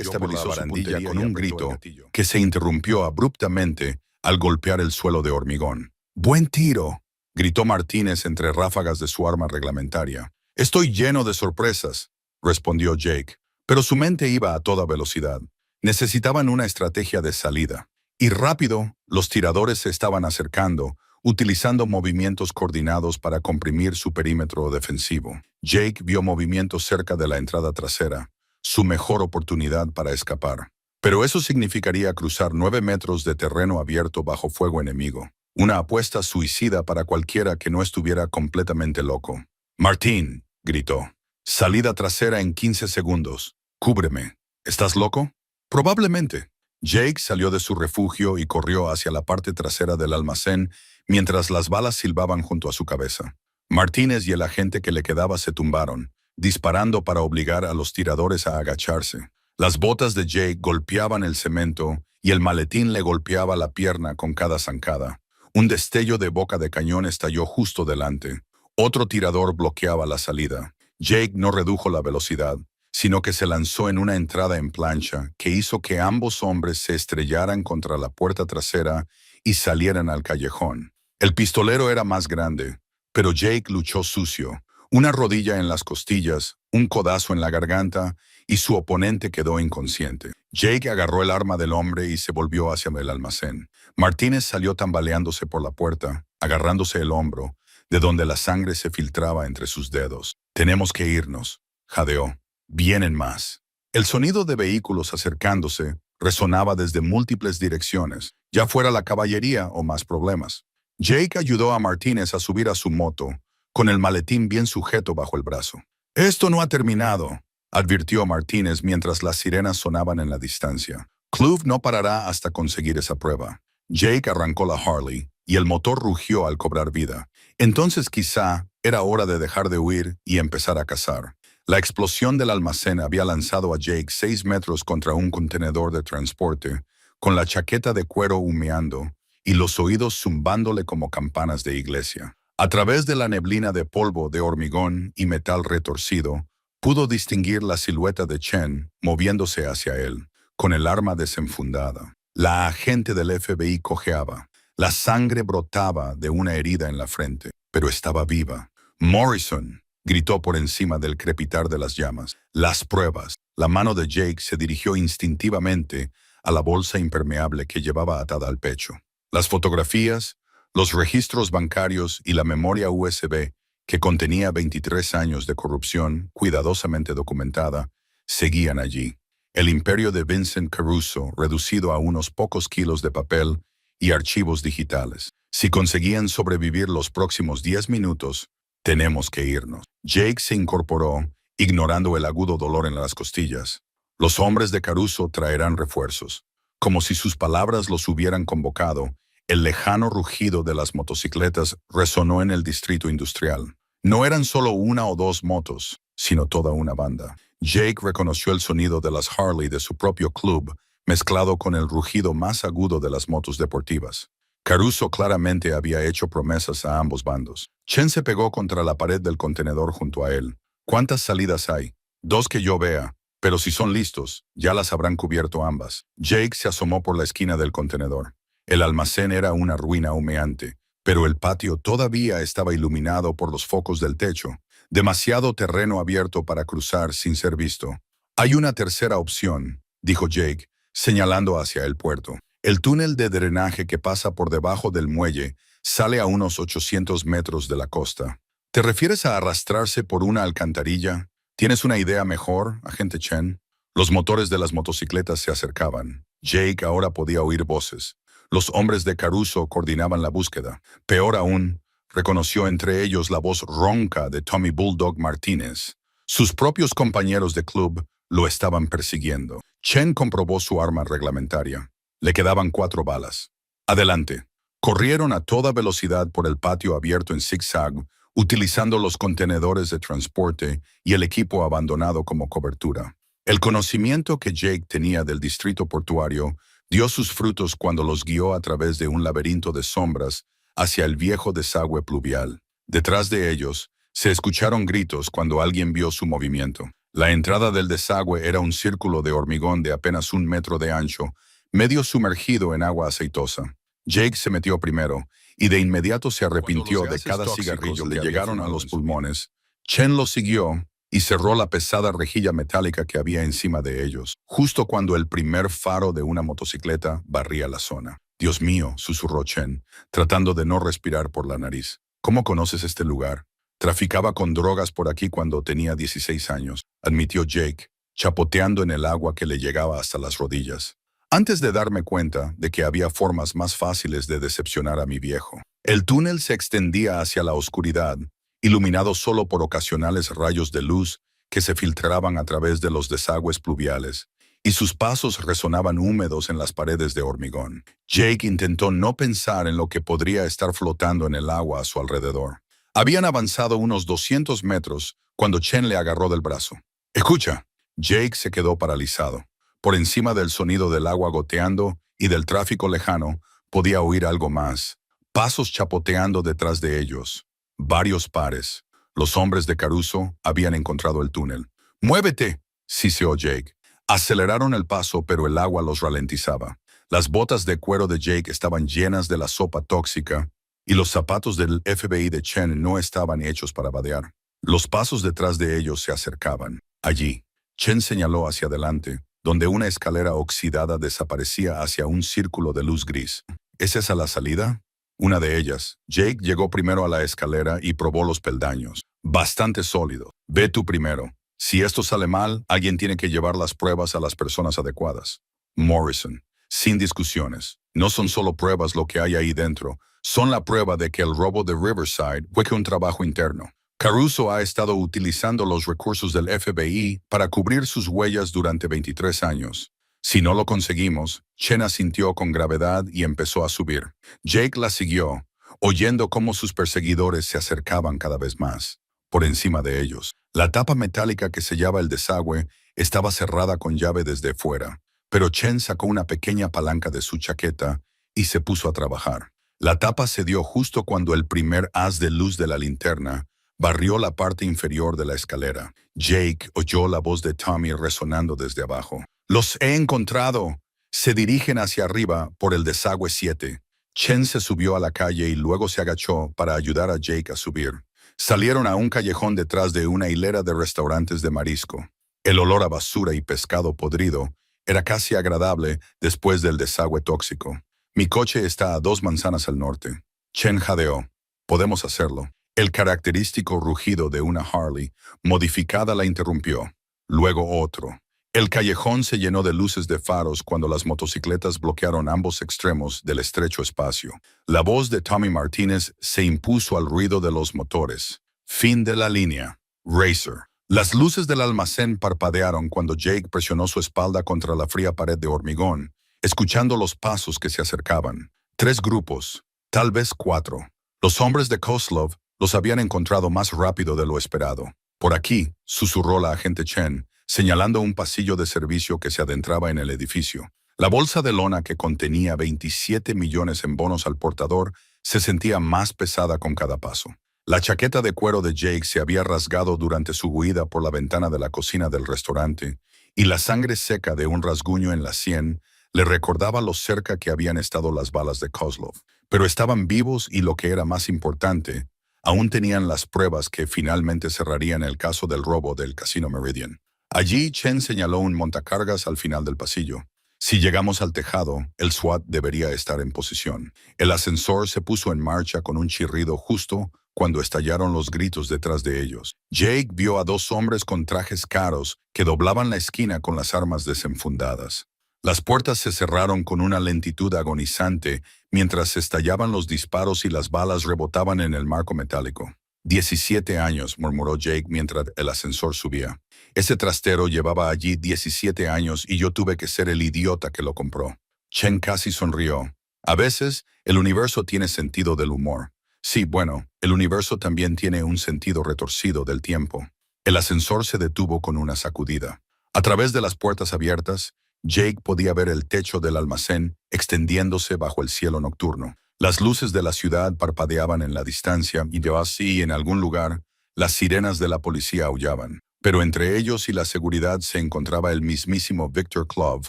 [SPEAKER 1] estabilizó su puntería con un grito que se interrumpió abruptamente al golpear el suelo de hormigón. «¡Buen tiro!», gritó Martínez entre ráfagas de su arma reglamentaria. «Estoy lleno de sorpresas», respondió Jake, pero su mente iba a toda velocidad. Necesitaban una estrategia de salida. Y rápido, los tiradores se estaban acercando, utilizando movimientos coordinados para comprimir su perímetro defensivo. Jake vio movimientos cerca de la entrada trasera, su mejor oportunidad para escapar. Pero eso significaría cruzar 9 metros de terreno abierto bajo fuego enemigo. Una apuesta suicida para cualquiera que no estuviera completamente loco. «Martín», gritó. «Salida trasera en 15 segundos. Cúbreme. ¿Estás loco?» «Probablemente». Jake salió de su refugio y corrió hacia la parte trasera del almacén mientras las balas silbaban junto a su cabeza. Martínez y el agente que le quedaba se tumbaron, disparando para obligar a los tiradores a agacharse. Las botas de Jake golpeaban el cemento y el maletín le golpeaba la pierna con cada zancada. Un destello de boca de cañón estalló justo delante. Otro tirador bloqueaba la salida. Jake no redujo la velocidad, sino que se lanzó en una entrada en plancha que hizo que ambos hombres se estrellaran contra la puerta trasera y salieran al callejón. El pistolero era más grande, pero Jake luchó sucio, Una rodilla en las costillas, un codazo en la garganta y su oponente quedó inconsciente. Jake agarró el arma del hombre y se volvió hacia el almacén. Martínez salió tambaleándose por la puerta, agarrándose el hombro, de donde la sangre se filtraba entre sus dedos. «Tenemos que irnos», jadeó. «Vienen más». El sonido de vehículos acercándose resonaba desde múltiples direcciones, ya fuera la caballería o más problemas. Jake ayudó a Martínez a subir a su moto, con el maletín bien sujeto bajo el brazo. «Esto no ha terminado», advirtió Martínez mientras las sirenas sonaban en la distancia. «Club no parará hasta conseguir esa prueba». Jake arrancó la Harley y el motor rugió al cobrar vida. Entonces quizá era hora de dejar de huir y empezar a cazar. La explosión del almacén había lanzado a Jake 6 metros contra un contenedor de transporte, con la chaqueta de cuero humeando y los oídos zumbándole como campanas de iglesia. A través de la neblina de polvo de hormigón y metal retorcido, pudo distinguir la silueta de Chen moviéndose hacia él, con el arma desenfundada. La agente del FBI cojeaba. La sangre brotaba de una herida en la frente, pero estaba viva. «Morrison», gritó por encima del crepitar de las llamas. «Las pruebas». La mano de Jake se dirigió instintivamente a la bolsa impermeable que llevaba atada al pecho. Las fotografías, los registros bancarios y la memoria USB, que contenía 23 años de corrupción cuidadosamente documentada, seguían allí. El imperio de Vincent Caruso, reducido a unos pocos kilos de papel y archivos digitales. Si conseguían sobrevivir los próximos 10 minutos, tenemos que irnos. Jake se incorporó, ignorando el agudo dolor en las costillas. Los hombres de Caruso traerán refuerzos. Como si sus palabras los hubieran convocado, el lejano rugido de las motocicletas resonó en el distrito industrial. No eran solo una o dos motos, sino toda una banda. Jake reconoció el sonido de las Harley de su propio club, mezclado con el rugido más agudo de las motos deportivas. Caruso claramente había hecho promesas a ambos bandos. Chen se pegó contra la pared del contenedor junto a él. «¿Cuántas salidas hay?» «2 que yo vea, pero si son listos, ya las habrán cubierto ambas». Jake se asomó por la esquina del contenedor. El almacén era una ruina humeante, pero el patio todavía estaba iluminado por los focos del techo. Demasiado terreno abierto para cruzar sin ser visto. «Hay una tercera opción», dijo Jake, señalando hacia el puerto. «El túnel de drenaje que pasa por debajo del muelle sale a unos 800 metros de la costa». «¿Te refieres a arrastrarse por una alcantarilla? ¿Tienes una idea mejor, agente Chen?» Los motores de las motocicletas se acercaban. Jake ahora podía oír voces. Los hombres de Caruso coordinaban la búsqueda. Peor aún, reconoció entre ellos la voz ronca de Tommy Bulldog Martínez. Sus propios compañeros de club lo estaban persiguiendo. Chen comprobó su arma reglamentaria. Le quedaban 4 balas. «Adelante». Corrieron a toda velocidad por el patio abierto en zigzag, utilizando los contenedores de transporte y el equipo abandonado como cobertura. El conocimiento que Jake tenía del distrito portuario dio sus frutos cuando los guió a través de un laberinto de sombras hacia el viejo desagüe pluvial. Detrás de ellos, se escucharon gritos cuando alguien vio su movimiento. La entrada del desagüe era un círculo de hormigón de apenas 1 metro de ancho, medio sumergido en agua aceitosa. Jake se metió primero, y de inmediato se arrepintió de cada cigarrillo que le llegaron a los pulmones. Chen lo siguió y cerró la pesada rejilla metálica que había encima de ellos, justo cuando el primer faro de una motocicleta barría la zona. «Dios mío», susurró Chen, tratando de no respirar por la nariz. «¿Cómo conoces este lugar?» «Traficaba con drogas por aquí cuando tenía 16 años», admitió Jake, chapoteando en el agua que le llegaba hasta las rodillas. «Antes de darme cuenta de que había formas más fáciles de decepcionar a mi viejo». El túnel se extendía hacia la oscuridad, iluminado solo por ocasionales rayos de luz que se filtraban a través de los desagües pluviales, y sus pasos resonaban húmedos en las paredes de hormigón. Jake intentó no pensar en lo que podría estar flotando en el agua a su alrededor. Habían avanzado unos 200 metros cuando Chen le agarró del brazo. «Escucha». Jake se quedó paralizado. Por encima del sonido del agua goteando y del tráfico lejano, podía oír algo más. Pasos chapoteando detrás de ellos. Varios pares. Los hombres de Caruso habían encontrado el túnel. «¡Muévete!», siseó Jake. Aceleraron el paso, pero el agua los ralentizaba. Las botas de cuero de Jake estaban llenas de la sopa tóxica y los zapatos del FBI de Chen no estaban hechos para vadear. Los pasos detrás de ellos se acercaban. Allí, Chen señaló hacia adelante, donde una escalera oxidada desaparecía hacia un círculo de luz gris. ¿Es esa la salida? Una de ellas. Jake llegó primero a la escalera y probó los peldaños. Bastante sólido. Ve tú primero. Si esto sale mal, alguien tiene que llevar las pruebas a las personas adecuadas. Morrison. Sin discusiones. No son solo pruebas lo que hay ahí dentro. Son la prueba de que el robo de Riverside fue un trabajo interno. Caruso ha estado utilizando los recursos del FBI para cubrir sus huellas durante 23 años. Si no lo conseguimos, Chen asintió con gravedad y empezó a subir. Jake la siguió, oyendo cómo sus perseguidores se acercaban cada vez más. Por encima de ellos, la tapa metálica que sellaba el desagüe estaba cerrada con llave desde fuera, pero Chen sacó una pequeña palanca de su chaqueta y se puso a trabajar. La tapa cedió justo cuando el primer haz de luz de la linterna barrió la parte inferior de la escalera. Jake oyó la voz de Tommy resonando desde abajo. «Los he encontrado». Se dirigen hacia arriba por el desagüe 7. Chen se subió a la calle y luego se agachó para ayudar a Jake a subir. Salieron a un callejón detrás de una hilera de restaurantes de marisco. El olor a basura y pescado podrido era casi agradable después del desagüe tóxico. «Mi coche está a 2 manzanas al norte». Chen jadeó. «Podemos hacerlo». El característico rugido de una Harley modificada la interrumpió. Luego otro. El callejón se llenó de luces de faros cuando las motocicletas bloquearon ambos extremos del estrecho espacio. La voz de Tommy Martínez se impuso al ruido de los motores. Fin de la línea. Racer. Las luces del almacén parpadearon cuando Jake presionó su espalda contra la fría pared de hormigón, escuchando los pasos que se acercaban. 3 grupos, tal vez 4. Los hombres de Kozlov los habían encontrado más rápido de lo esperado. «Por aquí», susurró la agente Chen, señalando un pasillo de servicio que se adentraba en el edificio. La bolsa de lona que contenía 27 millones en bonos al portador se sentía más pesada con cada paso. La chaqueta de cuero de Jake se había rasgado durante su huida por la ventana de la cocina del restaurante, y la sangre seca de un rasguño en la sien le recordaba lo cerca que habían estado las balas de Kozlov. Pero estaban vivos y, lo que era más importante, aún tenían las pruebas que finalmente cerrarían el caso del robo del Casino Meridian. Allí Chen señaló un montacargas al final del pasillo. «Si llegamos al tejado, el SWAT debería estar en posición». El ascensor se puso en marcha con un chirrido justo cuando estallaron los gritos detrás de ellos. Jake vio a 2 hombres con trajes caros que doblaban la esquina con las armas desenfundadas. Las puertas se cerraron con una lentitud agonizante mientras estallaban los disparos y las balas rebotaban en el marco metálico. 17 años, murmuró Jake mientras el ascensor subía. Ese trastero llevaba allí 17 años y yo tuve que ser el idiota que lo compró. Chen casi sonrió. A veces, el universo tiene sentido del humor. Sí, bueno, el universo también tiene un sentido retorcido del tiempo. El ascensor se detuvo con una sacudida. A través de las puertas abiertas, Jake podía ver el techo del almacén extendiéndose bajo el cielo nocturno. Las luces de la ciudad parpadeaban en la distancia y de así, en algún lugar, las sirenas de la policía aullaban. Pero entre ellos y la seguridad se encontraba el mismísimo Victor Klov,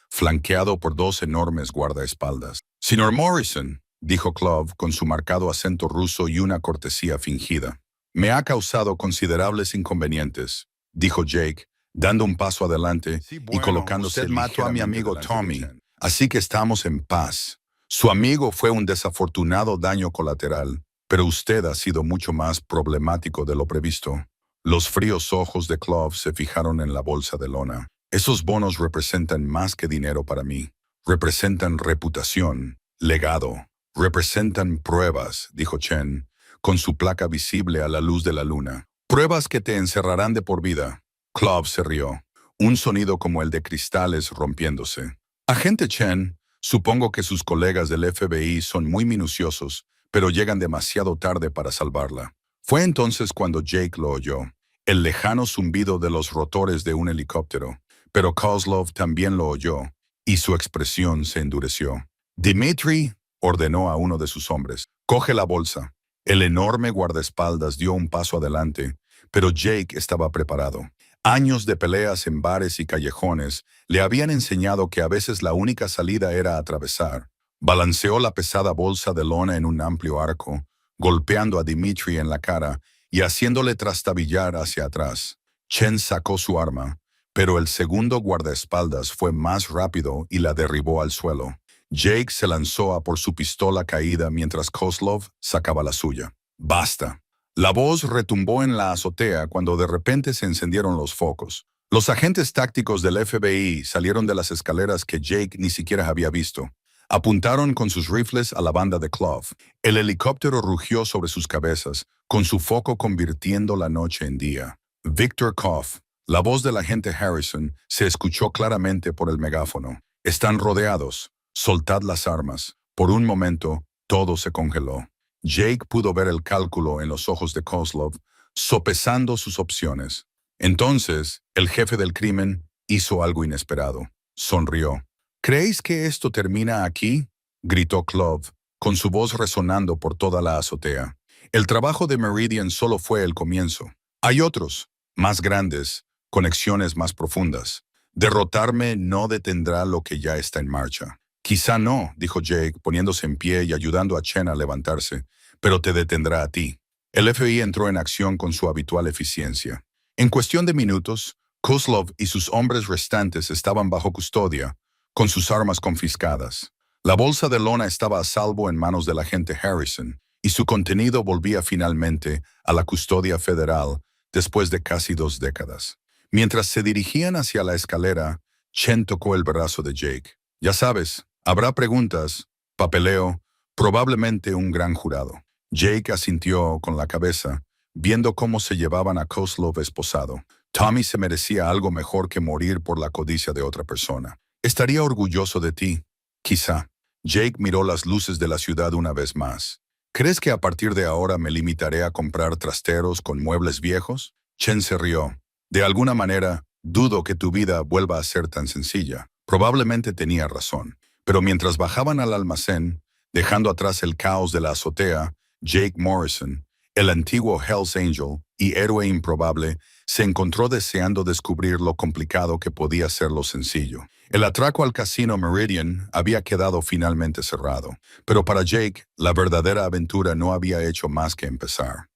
[SPEAKER 1] flanqueado por 2 enormes guardaespaldas. «Señor Morrison», dijo Klov con su marcado acento ruso y una cortesía fingida. «Me ha causado considerables inconvenientes», dijo Jake, dando un paso adelante y colocándose
[SPEAKER 2] usted mató a mi amigo
[SPEAKER 1] Tommy, así que estamos en paz. Su amigo fue un desafortunado daño colateral, pero usted ha sido mucho más problemático de lo previsto». Los fríos ojos de Klov se fijaron en la bolsa de lona. «Esos bonos representan más que dinero para mí. Representan reputación, legado. Representan pruebas», dijo Chen, con su placa visible a la luz de la luna. «Pruebas que te encerrarán de por vida». Klov se rió, un sonido como el de cristales rompiéndose. «Agente Chen, supongo que sus colegas del FBI son muy minuciosos, pero llegan demasiado tarde para salvarla». Fue entonces cuando Jake lo oyó, el lejano zumbido de los rotores de un helicóptero. Pero Kozlov también lo oyó, y su expresión se endureció. «Dmitri», ordenó a uno de sus hombres, «coge la bolsa». El enorme guardaespaldas dio un paso adelante, pero Jake estaba preparado. Años de peleas en bares y callejones le habían enseñado que a veces la única salida era atravesar. Balanceó la pesada bolsa de lona en un amplio arco, golpeando a Dmitri en la cara y haciéndole trastabillar hacia atrás. Chen sacó su arma, pero el segundo guardaespaldas fue más rápido y la derribó al suelo. Jake se lanzó a por su pistola caída mientras Kozlov sacaba la suya. ¡Basta! La voz retumbó en la azotea cuando de repente se encendieron los focos. Los agentes tácticos del FBI salieron de las escaleras que Jake ni siquiera había visto. Apuntaron con sus rifles a la banda de Clove. El helicóptero rugió sobre sus cabezas, con su foco convirtiendo la noche en día. Victor Koff, la voz del agente Harrison, se escuchó claramente por el megáfono. Están rodeados. Soltad las armas. Por un momento, todo se congeló. Jake pudo ver el cálculo en los ojos de Kozlov, sopesando sus opciones. Entonces, el jefe del crimen hizo algo inesperado. Sonrió. ¿Creéis que esto termina aquí?, gritó Clove, con su voz resonando por toda la azotea. El trabajo de Meridian solo fue el comienzo. Hay otros, más grandes, conexiones más profundas. Derrotarme no detendrá lo que ya está en marcha. Quizá no, dijo Jake, poniéndose en pie y ayudando a Chen a levantarse, pero te detendrá a ti. El FBI entró en acción con su habitual eficiencia. En cuestión de minutos, Kozlov y sus hombres restantes estaban bajo custodia, con sus armas confiscadas. La bolsa de lona estaba a salvo en manos del agente Harrison, y su contenido volvía finalmente a la custodia federal después de casi 2 décadas. Mientras se dirigían hacia la escalera, Chen tocó el brazo de Jake. Ya sabes, habrá preguntas, papeleo, probablemente un gran jurado. Jake asintió con la cabeza, viendo cómo se llevaban a Kozlov esposado. Tommy se merecía algo mejor que morir por la codicia de otra persona. Estaría orgulloso de ti, quizá. Jake miró las luces de la ciudad una vez más. ¿Crees que a partir de ahora me limitaré a comprar trasteros con muebles viejos? Chen se rió. De alguna manera, dudo que tu vida vuelva a ser tan sencilla. Probablemente tenía razón. Pero mientras bajaban al almacén, dejando atrás el caos de la azotea, Jake Morrison, el antiguo Hells Angel y héroe improbable, se encontró deseando descubrir lo complicado que podía ser lo sencillo. El atraco al casino Meridian había quedado finalmente cerrado, pero para Jake, la verdadera aventura no había hecho más que empezar.